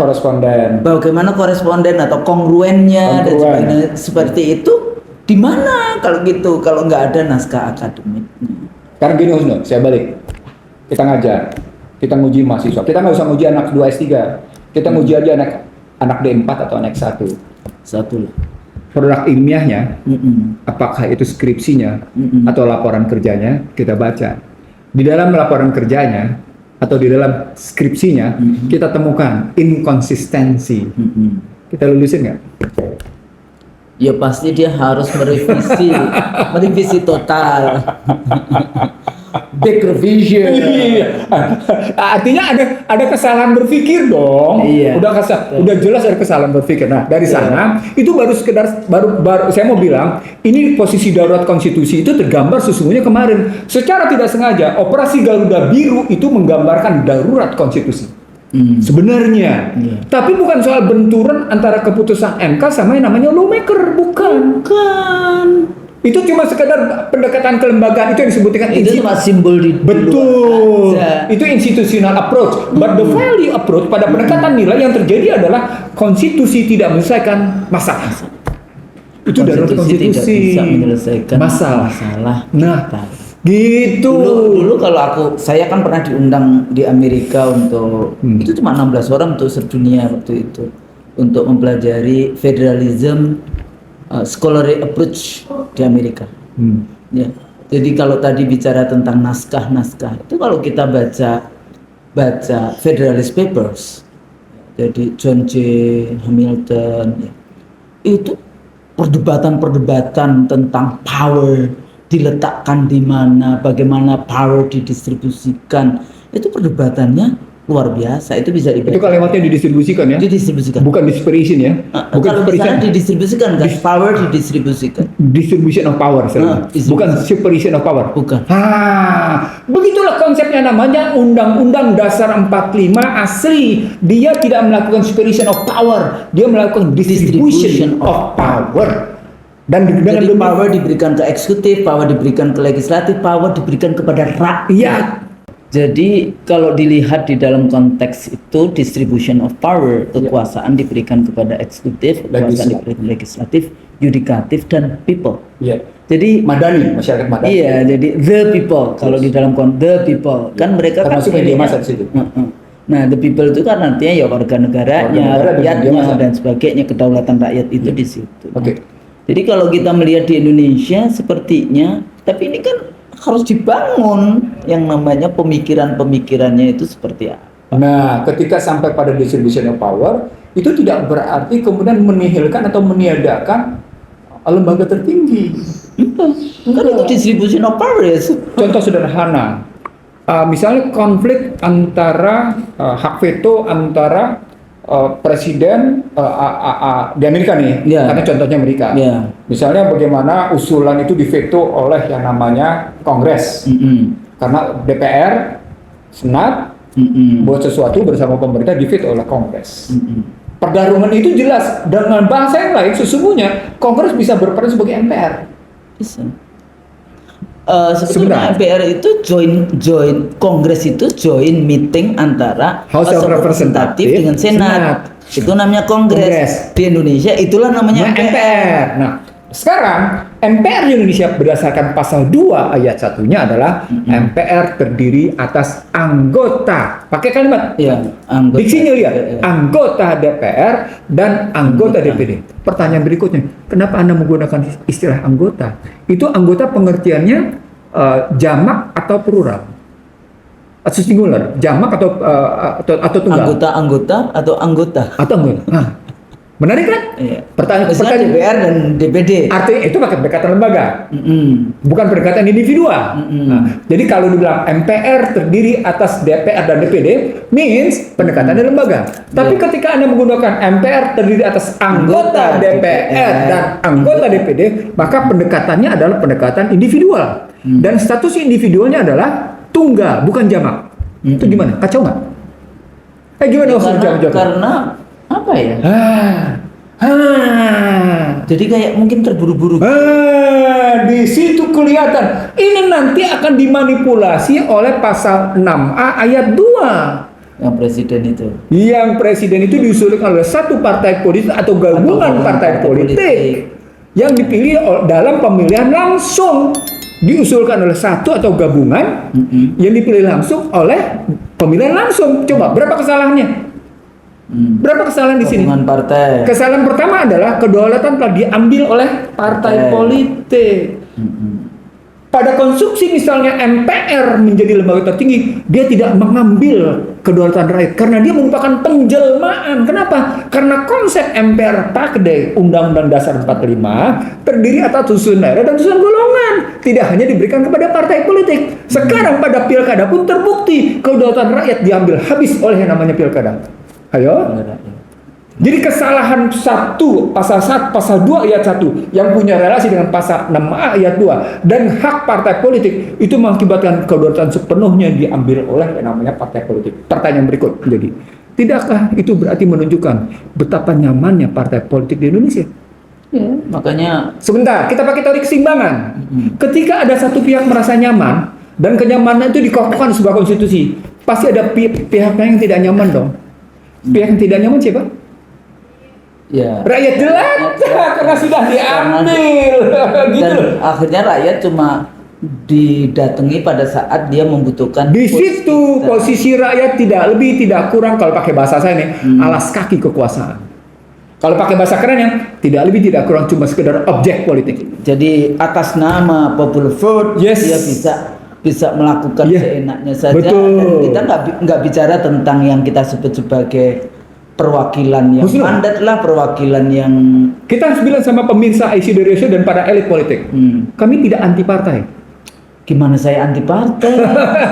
bagaimana koresponden atau kongruennya dan sebagainya seperti itu. Di mana kalau gitu, kalau nggak ada naskah akademiknya? Karena gini, Husnul, saya balik. Kita ngajar, kita nguji mahasiswa. Kita nggak usah nguji anak 2S3. Kita nguji aja anak D4 atau anak 1. Satu lah. Produk ilmiahnya, apakah itu skripsinya atau laporan kerjanya, kita baca. Di dalam laporan kerjanya atau di dalam skripsinya, kita temukan inkonsistensi. Kita lulusin nggak? Ya pasti dia harus merevisi, merevisi total. Big revision. Iya. Artinya ada kesalahan berpikir dong. Iya. Udah jelas ada kesalahan berpikir. Nah, dari sana itu baru sekedar baru saya mau bilang, ini posisi darurat konstitusi itu tergambar sesungguhnya kemarin secara tidak sengaja operasi Garuda Biru itu menggambarkan darurat konstitusi. Sebenarnya. Tapi bukan soal benturan antara keputusan MK sama yang namanya lawmaker, bukan. Itu cuma sekedar pendekatan kelembagaan itu yang disebutkan Itu cuma simbol di betul aja. itu institutional approach, but the value approach pada pendekatan nilai yang terjadi adalah konstitusi tidak menyelesaikan masalah. Itu darurat Konstitusi tidak konstitusi bisa menyelesaikan masalah. Nah, Gitu. dulu kalau saya kan pernah diundang di Amerika untuk itu cuma 16 orang untuk sedunia waktu itu untuk mempelajari federalism scholarly approach di Amerika. Ya. Jadi kalau tadi bicara tentang naskah-naskah itu kalau kita baca Federalist Papers, jadi John J. Hamilton, ya, itu perdebatan tentang power diletakkan di mana, bagaimana power didistribusikan, itu perdebatannya luar biasa. Itu bisa dibaca. Itu kalimatnya didistribusikan ya? Didistribusikan. Bukan dispersion ya? Kalau di sana didistribusikan kan, power didistribusikan. Distribution of power, bukan separation of power. Bukan. Begitulah konsepnya, namanya Undang-Undang Dasar 45 asli. Dia tidak melakukan separation of power, dia melakukan distribution of power. Dan jadi power diberikan ke eksekutif, power diberikan ke legislatif, power diberikan kepada rakyat. Jadi kalau dilihat di dalam konteks itu distribution of power, kekuasaan diberikan kepada eksekutif, kekuasaan diberikan legislatif, yudikatif, dan people. Jadi madani, masyarakat madani. Iya, jadi the people. Kalau di dalam the people kan mereka termasuk kan media massa di situ. Nah, the people itu kan artinya ya warga negaranya, rakyatnya dan sebagainya, kedaulatan rakyat itu di situ. Jadi kalau kita melihat di Indonesia sepertinya, tapi ini kan harus dibangun yang namanya pemikirannya itu seperti apa. Nah, ketika sampai pada distribution of power, itu tidak berarti kemudian menihilkan atau meniadakan lembaga tertinggi. Kan itu distribution of power ya. Contoh sederhana, misalnya konflik antara hak veto antara presiden di Amerika nih, karena contohnya Amerika. Misalnya bagaimana usulan itu diveto oleh yang namanya Kongres, karena DPR, Senat buat sesuatu bersama pemerintah diveto oleh Kongres. Pertarungan itu jelas dengan bahasa yang lain, sesungguhnya Kongres bisa berperan sebagai MPR. Bisa. Sebetulnya MPR itu join Kongres itu join meeting antara House of Representative dengan Senat. Itu namanya Kongres. Di Indonesia itulah namanya MPR. Nah, sekarang MPR di Indonesia berdasarkan pasal 2 ayat 1-nya adalah MPR terdiri atas anggota. Pakai kalimat. Anggota. Diksinya lihat. Anggota DPR dan anggota DPD. Pertanyaan berikutnya, kenapa Anda menggunakan istilah anggota? Itu anggota pengertiannya jamak atau plural? Atau singular? Jamak atau tunggal? Anggota atau anggota? Atau anggota. Menarik kan? Pertanyaan DPR dan DPD. Artinya itu pakai pendekatan lembaga, bukan pendekatan individual. Nah, jadi kalau dibilang MPR terdiri atas DPR dan DPD, means pendekatannya lembaga. Tapi ketika Anda menggunakan MPR terdiri atas anggota DPR dan anggota DPD, maka pendekatannya adalah pendekatan individual. Dan status individualnya adalah tunggal, bukan jamak. Itu gimana? Kacau nggak? Gimana? Karena apa ya? Jadi kayak mungkin terburu-buru. Di situ kelihatan. Ini nanti akan dimanipulasi oleh pasal 6A ayat 2. Yang presiden itu. Yang presiden itu diusulkan oleh satu partai politik atau gabungan partai politik yang dipilih dalam pemilihan langsung. Diusulkan oleh satu atau gabungan yang dipilih langsung oleh pemilihan langsung. Coba berapa kesalahannya? Berapa kesalahan di sini? Partai. Kesalahan pertama adalah kedaulatan telah diambil oleh partai politik. Pada konstruksi misalnya MPR menjadi lembaga tertinggi, dia tidak mengambil kedaulatan rakyat karena dia merupakan penjelmaan. Kenapa? Karena konsep MPR Pakde Undang-Undang Dasar 45 terdiri atas susunan daerah dan susunan golongan, tidak hanya diberikan kepada partai politik. Sekarang pada pilkada pun terbukti kedaulatan rakyat diambil habis oleh yang namanya pilkada. Ayo. Jadi kesalahan pasal 2 ayat 1 yang punya relasi dengan pasal 6A ayat 2 dan hak partai politik itu mengakibatkan kedaulatan sepenuhnya diambil oleh yang namanya partai politik. Pertanyaan berikut jadi, tidakkah itu berarti menunjukkan betapa nyamannya partai politik di Indonesia? Ya, makanya sebentar, kita pakai teori keseimbangan. Ketika ada satu pihak merasa nyaman dan kenyamanan itu dikokohkan di sebuah konstitusi, pasti ada pihak yang tidak nyaman dong. Pihak yang tidak nyaman siapa? ya Rakyat jelata karena sudah diambil. Gitu dan loh. akhirnya rakyat cuma didatangi pada saat dia membutuhkan. Di situ posisi rakyat tidak lebih tidak kurang, kalau pakai bahasa saya nih, alas kaki kekuasaan. Kalau pakai bahasa kerennya, tidak lebih tidak kurang cuma sekedar objek politik. Jadi atas nama popular vote Yes. dia bisa melakukan seenaknya saja. Betul. Dan kita nggak bicara tentang yang kita sebut sebagai perwakilan yang Muslim. mandat lah, perwakilan yang Kita harus bilang sama pemirsa ICD Ratio dan para elit politik, kami tidak anti partai. gimana saya anti partai?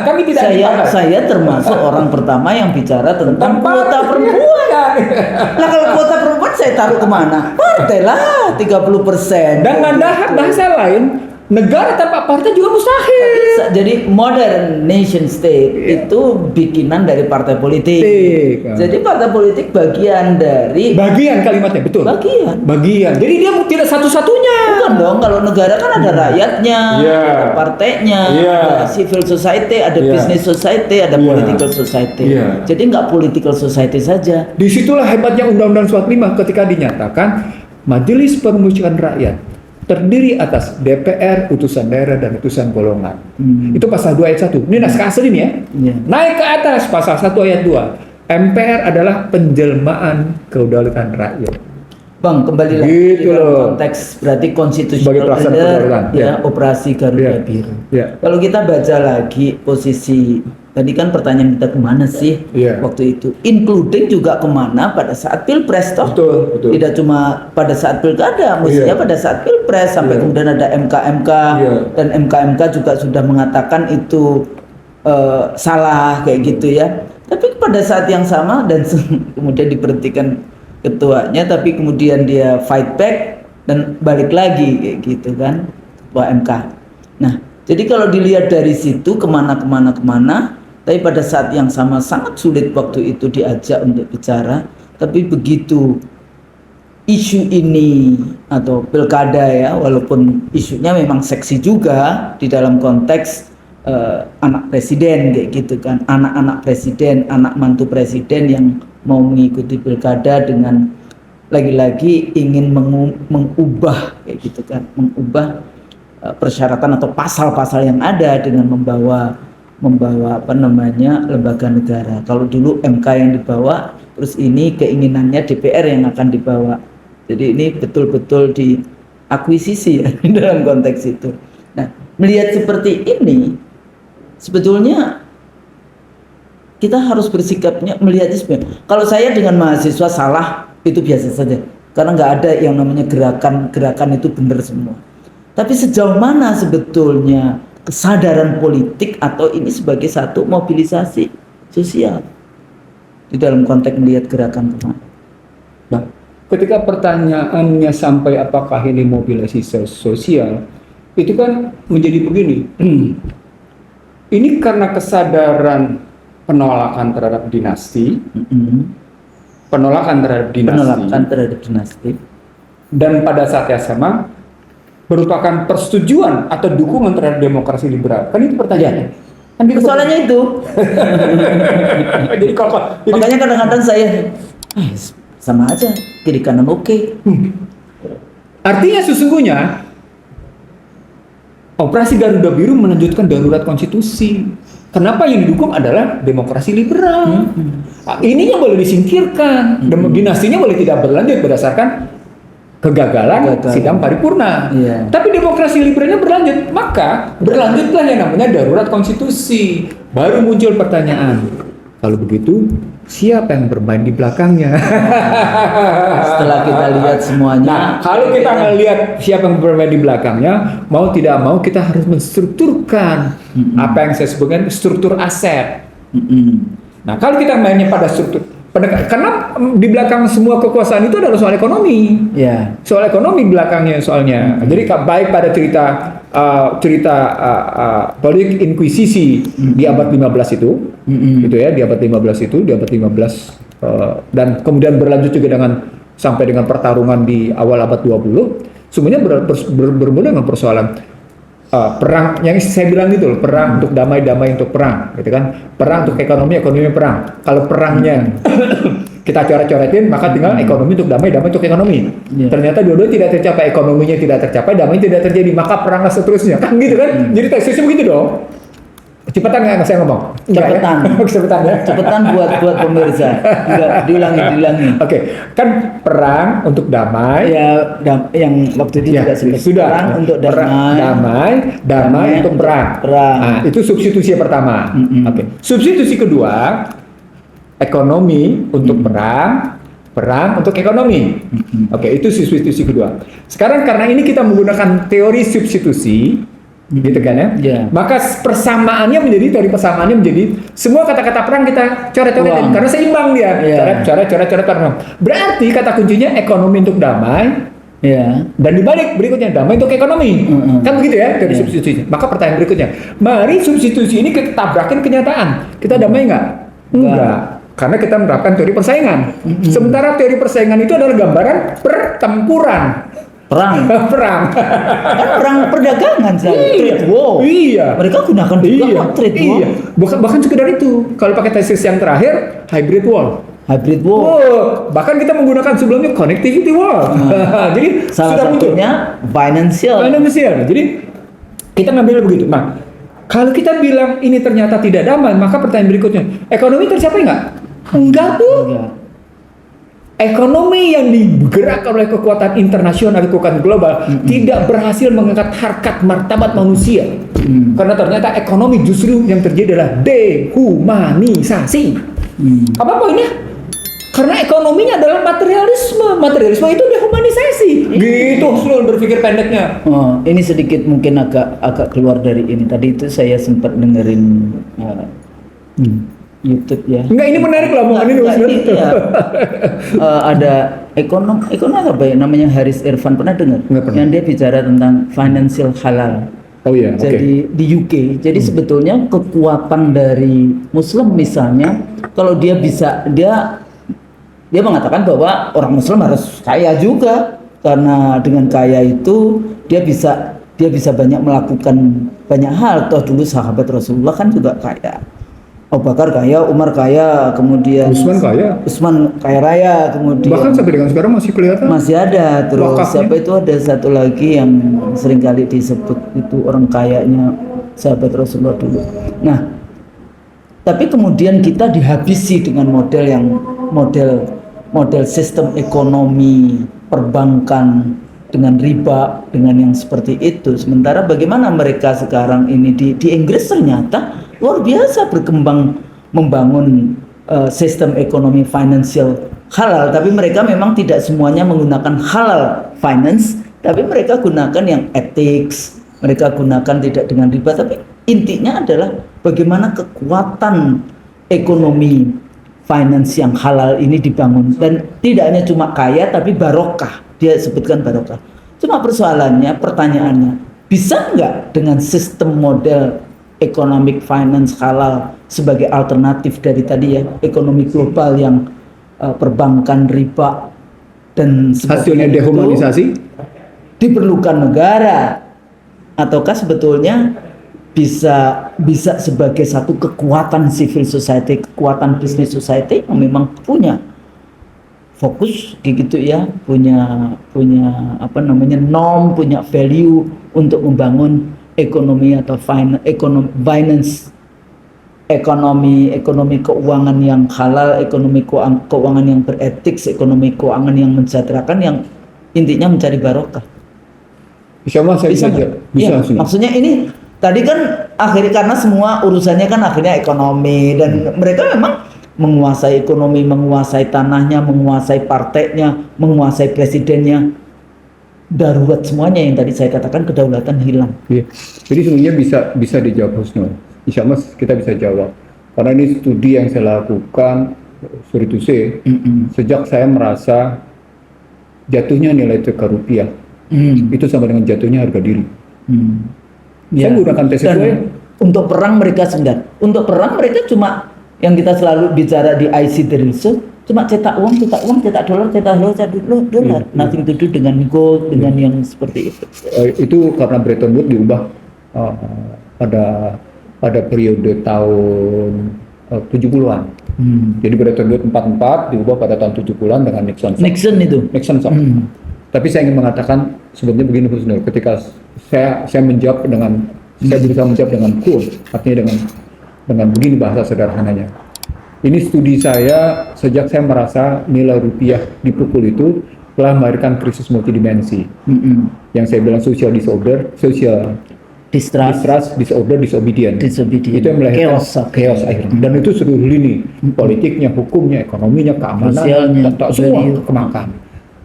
Kami tidak anti partai. Saya termasuk orang pertama yang bicara tentang kuota perempuan. Nah kalau kuota perempuan saya taruh kemana? Partai lah 30%. Dan bahasa lain, negara tanpa partai juga mustahil. Jadi modern nation state itu bikinan dari partai politik. Jadi partai politik bagian dari Kalimatnya betul. Bagian. Jadi dia tidak satu-satunya. Bukan dong, kalau negara kan ada rakyatnya, Iya. ada partainya, Iya. ada civil society, ada Iya. business society, ada Iya. political society. Iya. Jadi nggak political society saja. Disitulah hebatnya Undang-Undang 45 ketika dinyatakan Majelis Permusyawaratan Rakyat terdiri atas DPR, utusan daerah, dan utusan golongan. Itu pasal 2 ayat 1. Ini naskah asli nih ya. Iya. Naik ke atas pasal 1 ayat 2. MPR adalah penjelmaan kedaulatan rakyat. Bang, kembali lagi Gitu dalam loh. konteks berarti Sebagai constitutional pelaksanaan order kedaulatan. ya, Ya. operasi Garuda Ya. Biru. Ya. Kalau kita baca lagi posisi tadi kan pertanyaan kita kemana sih Ya. waktu itu, including juga kemana pada saat pilpres toh. Betul. Tidak cuma pada saat pilkada, mestinya Iya. pada saat pilpres sampai Iya. kemudian ada MK Iya. dan MK juga sudah mengatakan itu salah kayak gitu ya. Tapi pada saat yang sama dan kemudian diberhentikan ketuanya, tapi kemudian dia fight back dan balik lagi kayak gitu kan ketua MK. Nah, jadi kalau dilihat dari situ kemana, tapi pada saat yang sama sangat sulit waktu itu diajak untuk bicara. Tapi begitu isu ini atau pilkada ya, walaupun isunya memang seksi juga di dalam konteks anak presiden kayak gitu kan, anak-anak presiden, anak mantu presiden yang mau mengikuti pilkada dengan lagi-lagi ingin mengubah kayak gitu kan, mengubah persyaratan atau pasal-pasal yang ada dengan membawa apa namanya lembaga negara. Kalau dulu MK yang dibawa, terus ini keinginannya DPR yang akan dibawa. Jadi ini betul-betul diakuisisi ya dalam konteks itu. Nah, melihat seperti ini sebetulnya kita harus bersikapnya melihatnya sebenarnya. Kalau saya dengan mahasiswa salah itu biasa saja, karena nggak ada yang namanya gerakan itu benar semua. Tapi sejauh mana sebetulnya kesadaran politik atau ini sebagai satu mobilisasi sosial di dalam konteks melihat gerakan kemana? Nah, ketika pertanyaannya sampai apakah ini mobilisasi sosial, itu kan menjadi begini. Ini karena kesadaran penolakan terhadap dinasti, penolakan terhadap dinasti, dan pada saat yang sama merupakan persetujuan atau dukungan terhadap demokrasi liberal. Kan itu pertanyaannya. Kan Persoalannya itu. Jadi makanya kadang-kadang saya sama aja kiri kanan oke. Artinya sesungguhnya Operasi Garuda Biru melanjutkan darurat konstitusi. Kenapa yang didukung adalah demokrasi liberal. Ini yang boleh disingkirkan. Dinastinya boleh tidak berlanjut berdasarkan kegagalan sidang paripurna. Tapi demokrasi liberalnya berlanjut. Maka berlanjutlah yang namanya darurat konstitusi. Baru muncul pertanyaan. Kalau begitu, siapa yang bermain di belakangnya? Setelah kita lihat semuanya. Nah, kalau kita melihat siapa yang bermain di belakangnya, mau tidak mau kita harus menstrukturkan apa yang saya sebutkan struktur aset. Nah, kalau kita mainnya pada struktur, karena di belakang semua kekuasaan itu adalah soal ekonomi. Ya. Soal ekonomi belakangnya soalnya. Jadi baik pada cerita politik inkuisisi di abad 15 itu, gitu ya, di abad 15 itu, di abad 15 dan kemudian berlanjut juga sampai dengan pertarungan di awal abad 20, semuanya bermula dengan persoalan perang yang saya bilang gitu loh, perang untuk damai untuk perang, gitu kan, perang untuk ekonomi perang. Kalau perangnya kita coret-coretin, maka tinggal ekonomi untuk damai untuk ekonomi. Ternyata dua-dua tidak tercapai, ekonominya tidak tercapai, damai tidak terjadi, maka peranglah seterusnya, kan gitu kan? Jadi tesisnya begitu dong. Cepetan nggak saya ngomong? Cepetan. Cepetan ya. Cepetan buat pemirsa. Enggak, diulangi. Oke, kan perang untuk damai. Ya, yang waktu itu juga sudah. Perang untuk damai untuk perang. Nah, itu substitusi pertama. Oke. Substitusi kedua, ekonomi untuk perang untuk ekonomi. Oke, itu substitusi kedua. Sekarang karena ini kita menggunakan teori substitusi, gitu kan ya. Maka persamaannya teori persamaannya menjadi semua kata-kata perang kita coret-coretin karena seimbang dia. Coret. Berarti kata kuncinya ekonomi untuk damai. Dan dibalik berikutnya damai untuk ekonomi. Kan begitu ya teori substitusi. Maka pertanyaan berikutnya, mari substitusi ini kita tabrakin kenyataan. Kita damai nggak? Enggak. Karena kita menerapkan teori persaingan. Sementara teori persaingan itu adalah gambaran pertempuran. Perang perdagangan, trade war. Iya. Mereka gunakan juga trade war. Iya. Bahkan sekedar itu. Kalau pakai tesis yang terakhir, hybrid war. Bahkan kita menggunakan sebelumnya connectivity war. Jadi salah satunya financial. Jadi kita ngambil begitu. Nah, kalau kita bilang ini ternyata tidak damai, maka pertanyaan berikutnya, ekonomi tercapai nggak? Enggak tuh. Ekonomi yang digerakkan oleh kekuatan internasional, kekuatan global, tidak berhasil mengangkat harkat martabat manusia. Karena ternyata ekonomi justru yang terjadi adalah dehumanisasi. Apa poinnya? Karena ekonominya adalah materialisme. Materialisme itu dehumanisasi. Gitu, Slul berpikir pendeknya. Ini sedikit mungkin agak keluar dari ini. Tadi itu saya sempat dengerin YouTube ya. Enggak, ini menarik lah omongan ini. Ada ekonom apa ya namanya, Haris Irfan, pernah dengar? Yang dia bicara tentang financial halal. Jadi di UK. Jadi sebetulnya kekuatan dari Muslim misalnya, kalau dia mengatakan bahwa orang Muslim harus kaya juga, karena dengan kaya itu dia bisa banyak melakukan banyak hal. Toh dulu sahabat Rasulullah kan juga kaya. Abu Bakar kaya, Umar kaya, kemudian Utsman kaya raya, kemudian bahkan sampai dengan sekarang masih kelihatan. Masih ada. Terus wakafnya. Siapa itu, ada satu lagi yang seringkali disebut itu orang kayanya sahabat Rasulullah dulu. Nah, tapi kemudian kita dihabisi dengan model sistem ekonomi perbankan dengan riba, dengan yang seperti itu. Sementara bagaimana mereka sekarang ini di Inggris ternyata luar biasa berkembang membangun sistem ekonomi financial halal, tapi mereka memang tidak semuanya menggunakan halal finance, tapi mereka gunakan yang ethics, mereka gunakan tidak dengan riba, tapi intinya adalah bagaimana kekuatan ekonomi finance yang halal ini dibangun, dan tidak hanya cuma kaya tapi barokah, dia sebutkan barokah. Cuma pertanyaannya, bisa nggak dengan sistem model economic finance halal sebagai alternatif dari tadi ya, ekonomi global yang perbankan, riba dan hasilnya dehumanisasi, diperlukan negara, ataukah sebetulnya bisa sebagai satu kekuatan civil society, kekuatan business society yang memang punya fokus gitu ya, punya norm, punya value untuk membangun ekonomi atau ekonomi keuangan yang halal, ekonomi keuangan yang beretik, ekonomi keuangan yang mensejahterakan, yang intinya mencari barokah. Bisa maksudnya ini tadi kan akhirnya karena semua urusannya kan akhirnya ekonomi, dan mereka memang menguasai ekonomi, menguasai tanahnya, menguasai partainya, menguasai presidennya. Darurat semuanya yang tadi saya katakan, kedaulatan hilang. Iya. Jadi sebenarnya bisa dijawab Husnul. Insya Allah kita bisa jawab. Karena ini studi yang saya lakukan, sorry to say, sejak saya merasa jatuhnya nilai tukar rupiah, itu sama dengan jatuhnya harga diri. Saya menggunakan tes itu. Untuk perang mereka senggat. Untuk perang mereka cuma yang kita selalu bicara di IC Research, cuma cetak uang, cetak dolar, nothing to do dengan gold, dengan yang seperti itu. Itu karena Bretton Woods diubah pada periode tahun 70-an. Jadi Bretton Woods 44 diubah pada tahun 70-an dengan Nixon. Nixon. Tapi saya ingin mengatakan sebenarnya begini Husnul, ketika saya menjawab saya berusaha menjawab dengan cool, artinya dengan begini bahasa sederhananya. Ini studi saya sejak saya merasa nilai rupiah dipukul itu telah melahirkan krisis multidimensi. Yang saya bilang social disorder, social distrust, disobedience. Itu yang melahirkan chaos akhirnya. Dan itu seluruh lini, politiknya, hukumnya, ekonominya, keamanan, semua kemakan.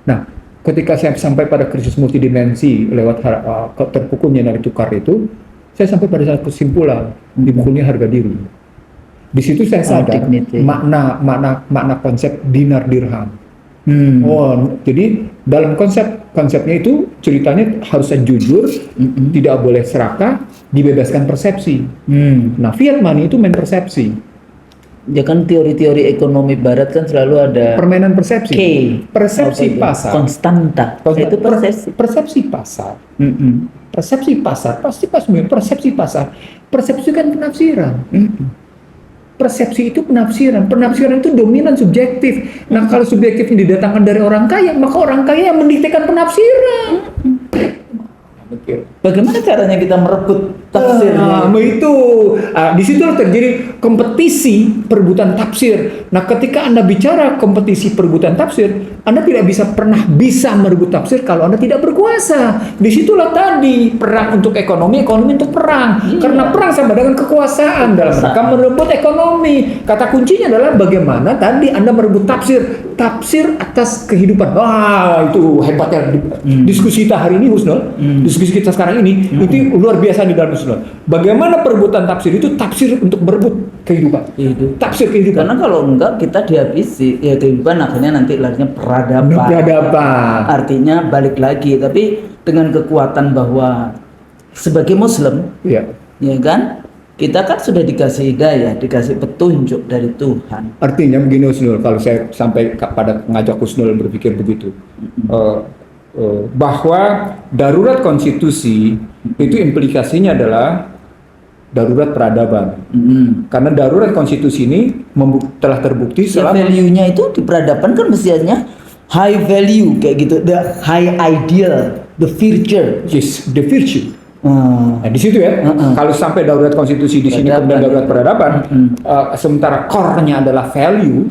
Nah, ketika saya sampai pada krisis multidimensi lewat terpukulnya nilai tukar itu, saya sampai pada satu kesimpulan, dipukulnya harga diri. Di situ saya sadar makna konsep dinar dirham. Jadi dalam konsepnya itu ceritanya harusnya jujur, tidak boleh serakah, dibebaskan persepsi. Nah, fiat money itu main persepsi. Ya kan teori-teori ekonomi barat kan selalu ada permainan persepsi. Persepsi pasar. Konstanta. Itu persepsi. Persepsi pasar. Persepsi pasar pasti persepsi pasar. Persepsi kan penafsiran. Persepsi itu penafsiran itu dominan subjektif. Nah, kalau subjektif ini didatangkan dari orang kaya, maka orang kaya yang mendiktekan penafsiran. Bagaimana caranya kita merebut tafsirnya? Di situ terjadi kompetisi perebutan tafsir. Nah, ketika Anda bicara kompetisi perebutan tafsir, Anda tidak pernah bisa merebut tafsir kalau Anda tidak berkuasa. Disitulah tadi perang untuk ekonomi untuk perang. Karena perang sama dengan kekuasaan dalam rangka merebut ekonomi. Kata kuncinya adalah bagaimana tadi Anda merebut tafsir atas kehidupan. Wah, itu hebatnya diskusi kita hari ini, Husnul. Diskusi kita sekarang ini itu luar biasa di dalam Husnul. Bagaimana perebutan tafsir itu tafsir untuk berebut kehidupan. Tafsir kehidupan. Karena kalau enggak kita dihabisi, ya kehidupan akhirnya nanti larinya peradaban. Artinya balik lagi, tapi dengan kekuatan bahwa sebagai Muslim, ya kan, kita kan sudah dikasih hidayah, dikasih petunjuk dari Tuhan. Artinya begini Husnul, kalau saya sampai pada ngajak Husnul berpikir begitu, bahwa darurat konstitusi itu implikasinya adalah darurat peradaban. Karena darurat konstitusi ini telah terbukti value-nya itu di peradaban kan mestinya high value kayak gitu, the high ideal, the virtue. Yes, the virtue. Nah, di situ ya. Kalau sampai darurat konstitusi di sini kemudian darurat peradaban, sementara core-nya adalah value,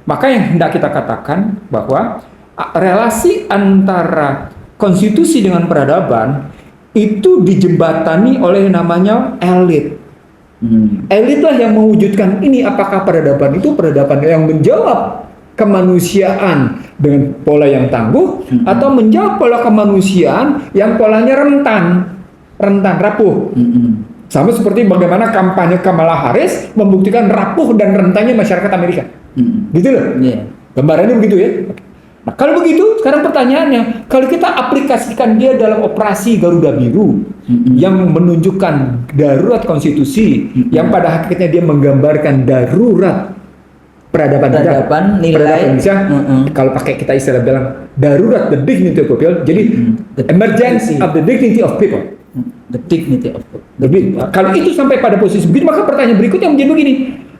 maka yang hendak kita katakan bahwa relasi antara konstitusi dengan peradaban itu dijembatani oleh namanya elit. Elitlah yang mewujudkan ini. Apakah peradaban itu peradaban yang menjawab kemanusiaan dengan pola yang tangguh, atau menjawab pola kemanusiaan yang polanya rentan, rapuh. Sama seperti bagaimana kampanye Kamala Harris membuktikan rapuh dan rentannya masyarakat Amerika. Gitu loh. Gambarannya begitu ya. Nah, kalau begitu, sekarang pertanyaannya, kalau kita aplikasikan dia dalam operasi Garuda Biru yang menunjukkan darurat konstitusi, yang pada hakikatnya dia menggambarkan darurat peradaban nilai Indonesia, kalau pakai kita istilah bilang darurat the dignity of people, jadi emergence of the dignity of people. The dignity of people. Kalau itu sampai pada posisi begitu, maka pertanyaan berikutnya menjadi begini.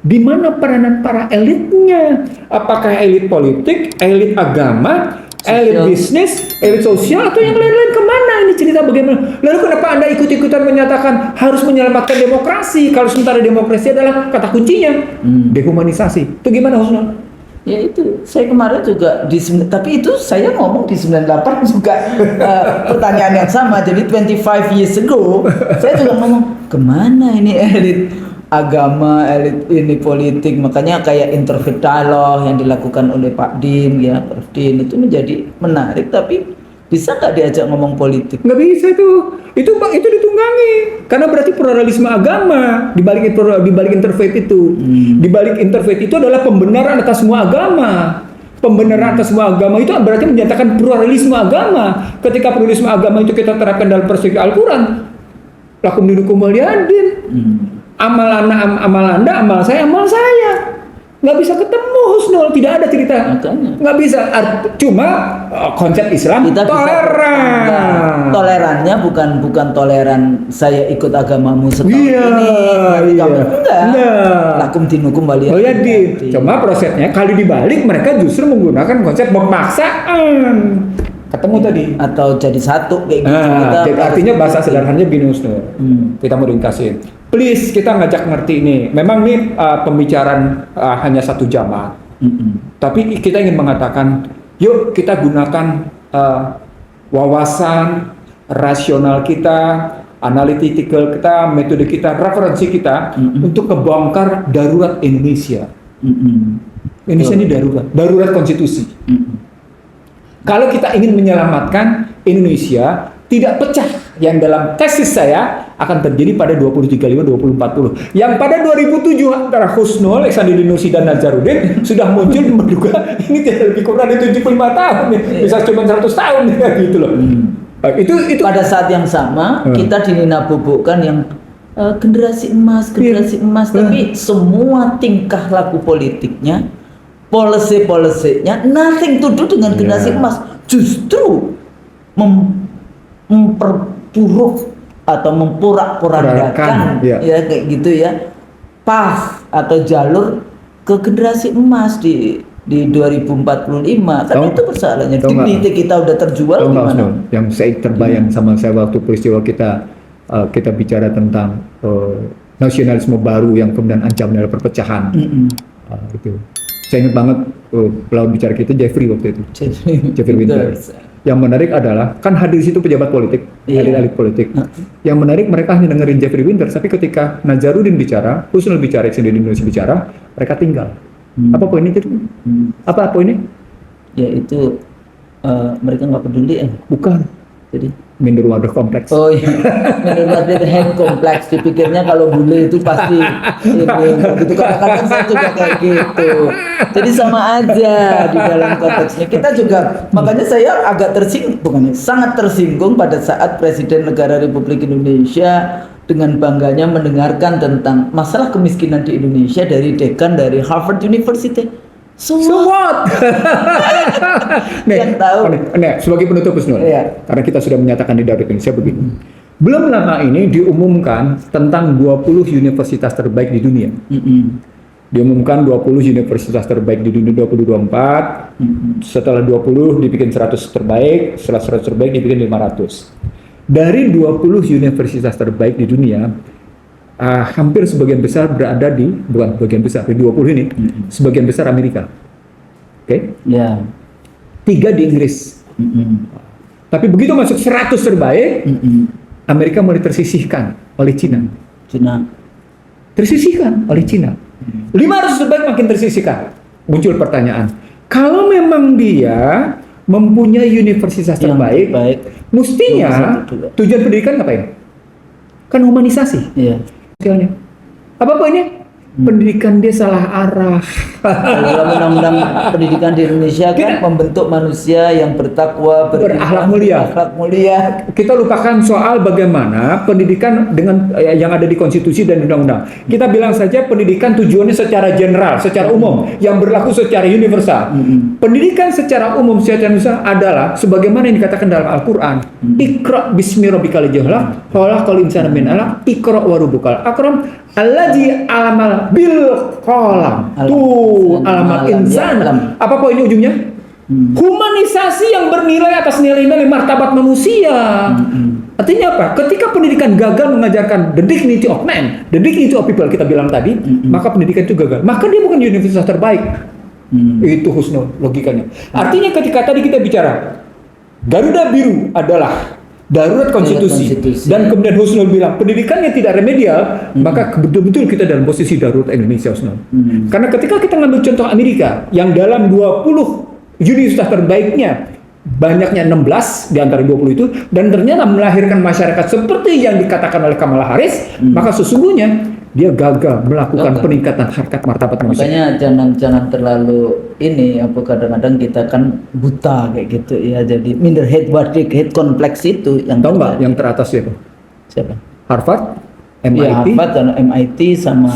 Di mana peranan para elitnya? Apakah elit politik, elit agama, elit bisnis, elit sosial, atau yang lain-lain? Kemana ini cerita bagaimana? Lalu kenapa Anda ikut-ikutan menyatakan harus menyelamatkan demokrasi, kalau sementara demokrasi adalah kata kuncinya dehumanisasi? Itu gimana Husnul? Ya itu, saya kemarin juga tapi itu saya ngomong di 98 juga pertanyaan yang sama. Jadi 25 years ago saya juga ngomong, kemana ini elit agama, elit ini politik, makanya kayak interfaith dialogue yang dilakukan oleh Pak Din ya, Prof Din itu menjadi menarik, tapi bisa nggak diajak ngomong politik? Nggak bisa itu Pak, itu ditunggangi karena berarti pluralisme agama di balik interfaith itu. Di balik interfaith itu adalah pembenaran atas semua agama. Pembenaran atas semua agama itu berarti menyatakan pluralisme agama. Ketika pluralisme agama itu kita terapkan dalam perspektif Al-Quran, lakum dinukum waliyadin. Amal anda, amal saya, nggak bisa ketemu Husnul, tidak ada cerita. Makanya. Nggak bisa. Cuma konsep Islam Kita toleran. Tolerannya bukan toleran saya ikut agamamu seperti Iya, ini. iya. Enggak. Lakum dinukum waliyadin. Cuma prosesnya kali dibalik mereka justru menggunakan konsep pemaksaan. Ketemu tadi. Atau jadi satu kayak gitu. Jadi artinya bahasa sederhananya begini Husnul. Kita mau ringkasin. Please kita ngajak ngerti ini. Memang ini pembicaraan hanya 1 jam. Tapi kita ingin mengatakan, yuk kita gunakan wawasan rasional kita, analytical kita, metode kita, referensi kita untuk kebongkar darurat Indonesia. Indonesia ini darurat konstitusi. Kalau kita ingin menyelamatkan Indonesia tidak pecah, yang dalam tesis saya akan terjadi pada 2035-2040. Yang pada 2007 antara Husnul, Ihsanuddin Nursi dan Nazarudin sudah muncul menduga ini tidak lebih kurang dari 75 tahun, bisa cuma 100 tahun gitu loh. Itu pada saat yang sama kita dinabobokkan yang generasi emas, tapi semua tingkah laku politiknya, policy-nya nothing to do dengan generasi emas, justru memperburuk atau memporak-porandakan ya kayak gitu ya path atau jalur ke generasi emas di 2045. Kan itu persoalannya. Dignity kita udah terjual gimana? Yang saya terbayang sama saya waktu peristiwa kita bicara tentang nasionalisme baru yang kemudian ancaman adalah perpecahan. Itu. Saya ingat banget lawan bicara kita Jeffrey waktu itu. Jeffrey Winter. Yang menarik adalah kan hadir situ pejabat politik, elit-elit politik. Yang menarik mereka hanya dengerin Jeffrey Winter, tapi ketika Nazarudin bicara, Husnul bicara, Ihsanuddin Nursi bicara, mereka tinggal. Apa poinnya itu? Apa poinnya? Ya itu mereka nggak peduli Bukan. Jadi minder wadah kompleks. Oh iya, minder wadah head kompleks. Dipikirnya kalau bule itu pasti ini gitu. Kadang-kadang saya juga kayak gitu. Jadi sama aja di dalam konteksnya. Kita juga, makanya saya agak sangat tersinggung pada saat Presiden Negara Republik Indonesia dengan bangganya mendengarkan tentang masalah kemiskinan di Indonesia dari dekan dari Harvard University. So what? Yang tahu. Sebagai penutup Husnul, karena kita sudah menyatakan di Darurat Indonesia begini. Belum lama ini diumumkan tentang 20 universitas terbaik di dunia. Diumumkan 20 universitas terbaik di dunia 2024. Setelah 20 dibikin 100 terbaik, setelah 100 terbaik dibikin 500. Dari 20 universitas terbaik di dunia, hampir sebagian besar berada di, bukan sebagian besar, di 20 ini, sebagian besar Amerika. Oke? Ya. 3 di Inggris. Tapi begitu masuk 100 terbaik, Amerika mulai tersisihkan oleh Cina. Tersisihkan oleh Cina. 500 terbaik makin tersisihkan. Muncul pertanyaan, kalau memang dia mempunyai universitas terbaik, mestinya tujuan pendidikan ngapain? Kan humanisasi. Iya. Apa poinnya? Pendidikan dia salah arah. Dalam undang-undang pendidikan di Indonesia kan membentuk manusia yang bertakwa, berakhlak mulia. Kita lupakan soal bagaimana pendidikan dengan yang ada di konstitusi dan undang-undang. Kita bilang saja pendidikan tujuannya secara general, secara umum, yang berlaku secara universal. Pendidikan secara umum, secara universal adalah sebagaimana yang dikatakan dalam Al-Quran. Iqra bismi rabbikal ladzi khalaq, khalaqal insana min 'alaq, iqra wa rabbukal akram, allazi alamal bil qalam. Tuh, alamal insana. Apa poin ujungnya? Humanisasi yang bernilai atas nilai-nilai martabat manusia. Artinya apa? Ketika pendidikan gagal mengajarkan the dignity of man, the dignity of people kita bilang tadi, maka pendidikan itu gagal. Maka dia bukan universitas terbaik. Itu Husnul logikanya. Artinya ketika tadi kita bicara Garuda Biru adalah darurat konstitusi. Dan kemudian Husnul bilang pendidikannya tidak remedial, maka betul-betul kita dalam posisi darurat Indonesia, Husnul. Karena ketika kita ngambil contoh Amerika yang dalam 20 universitas terbaiknya banyaknya 16 di antara 20 itu, dan ternyata melahirkan masyarakat seperti yang dikatakan oleh Kamala Harris, maka sesungguhnya dia gagal melakukan peningkatan harkat martabat manusia. Makanya jangan terlalu ini, apa kadang-kadang kita kan buta kayak gitu ya, jadi minder head kompleks itu yang tahu nggak yang teratas siapa? Harvard, MIT, ya, Harvard dan MIT sama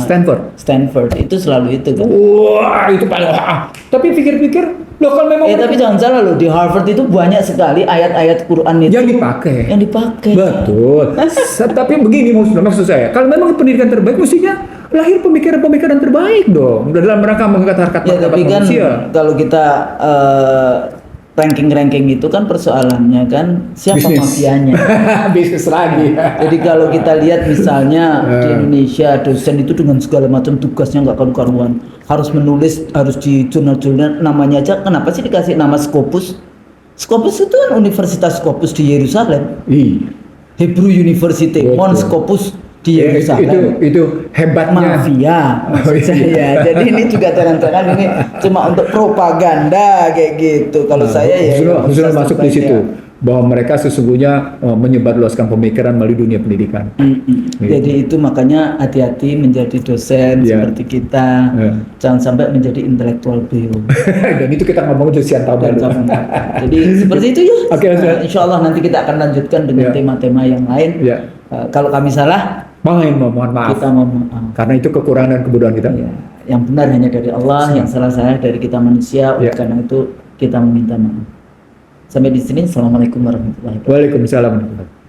Stanford itu selalu itu kan. Wah, itu paling tapi pikir-pikir loh, kalau memang tapi jangan salah loh, di Harvard itu banyak sekali ayat-ayat Quran itu yang dipakai. Betul. Tapi begini maksud saya, kalau memang pendidikan terbaik mestinya lahir pemikiran-pemikiran terbaik dong dalam rangka mengangkat harkat martabat tapi kan manusia. Kalau kita ranking itu kan persoalannya kan siapa mafianya. Bisnis lagi. Jadi kalau kita lihat misalnya di Indonesia dosen itu dengan segala macam tugasnya nggak karu-karuan, harus menulis, harus di jurnal-jurnal, namanya aja kenapa sih dikasih nama Scopus? Scopus itu kan Universitas Scopus di Yerusalem. Hebrew University, Mount Scopus di Yerusalem. Itu hebatnya mafia. Saya. Jadi ini juga jangan-jangan ini cuma untuk propaganda kayak gitu. Kalau saya ya sudah masuk di situ bahwa mereka sesungguhnya menyebarluaskan pemikiran melalui dunia pendidikan. Jadi itu makanya hati-hati menjadi dosen seperti kita. Jangan sampai menjadi intelektual bio. Dan itu kita ngomong sekian tahun lalu. Jadi seperti itu ya. Insya Allah nanti kita akan lanjutkan dengan tema-tema yang lain. Kalau kami salah, mohon maaf. Kita mohon maaf. Karena itu kekurangan dan kebodohan kita. Yang benar hanya dari Allah, yang salah dari kita manusia. Oleh karena itu kita meminta maaf. Sampai di sini. Assalamualaikum warahmatullahi wabarakatuh. Waalaikumsalam warahmatullahi wabarakatuh.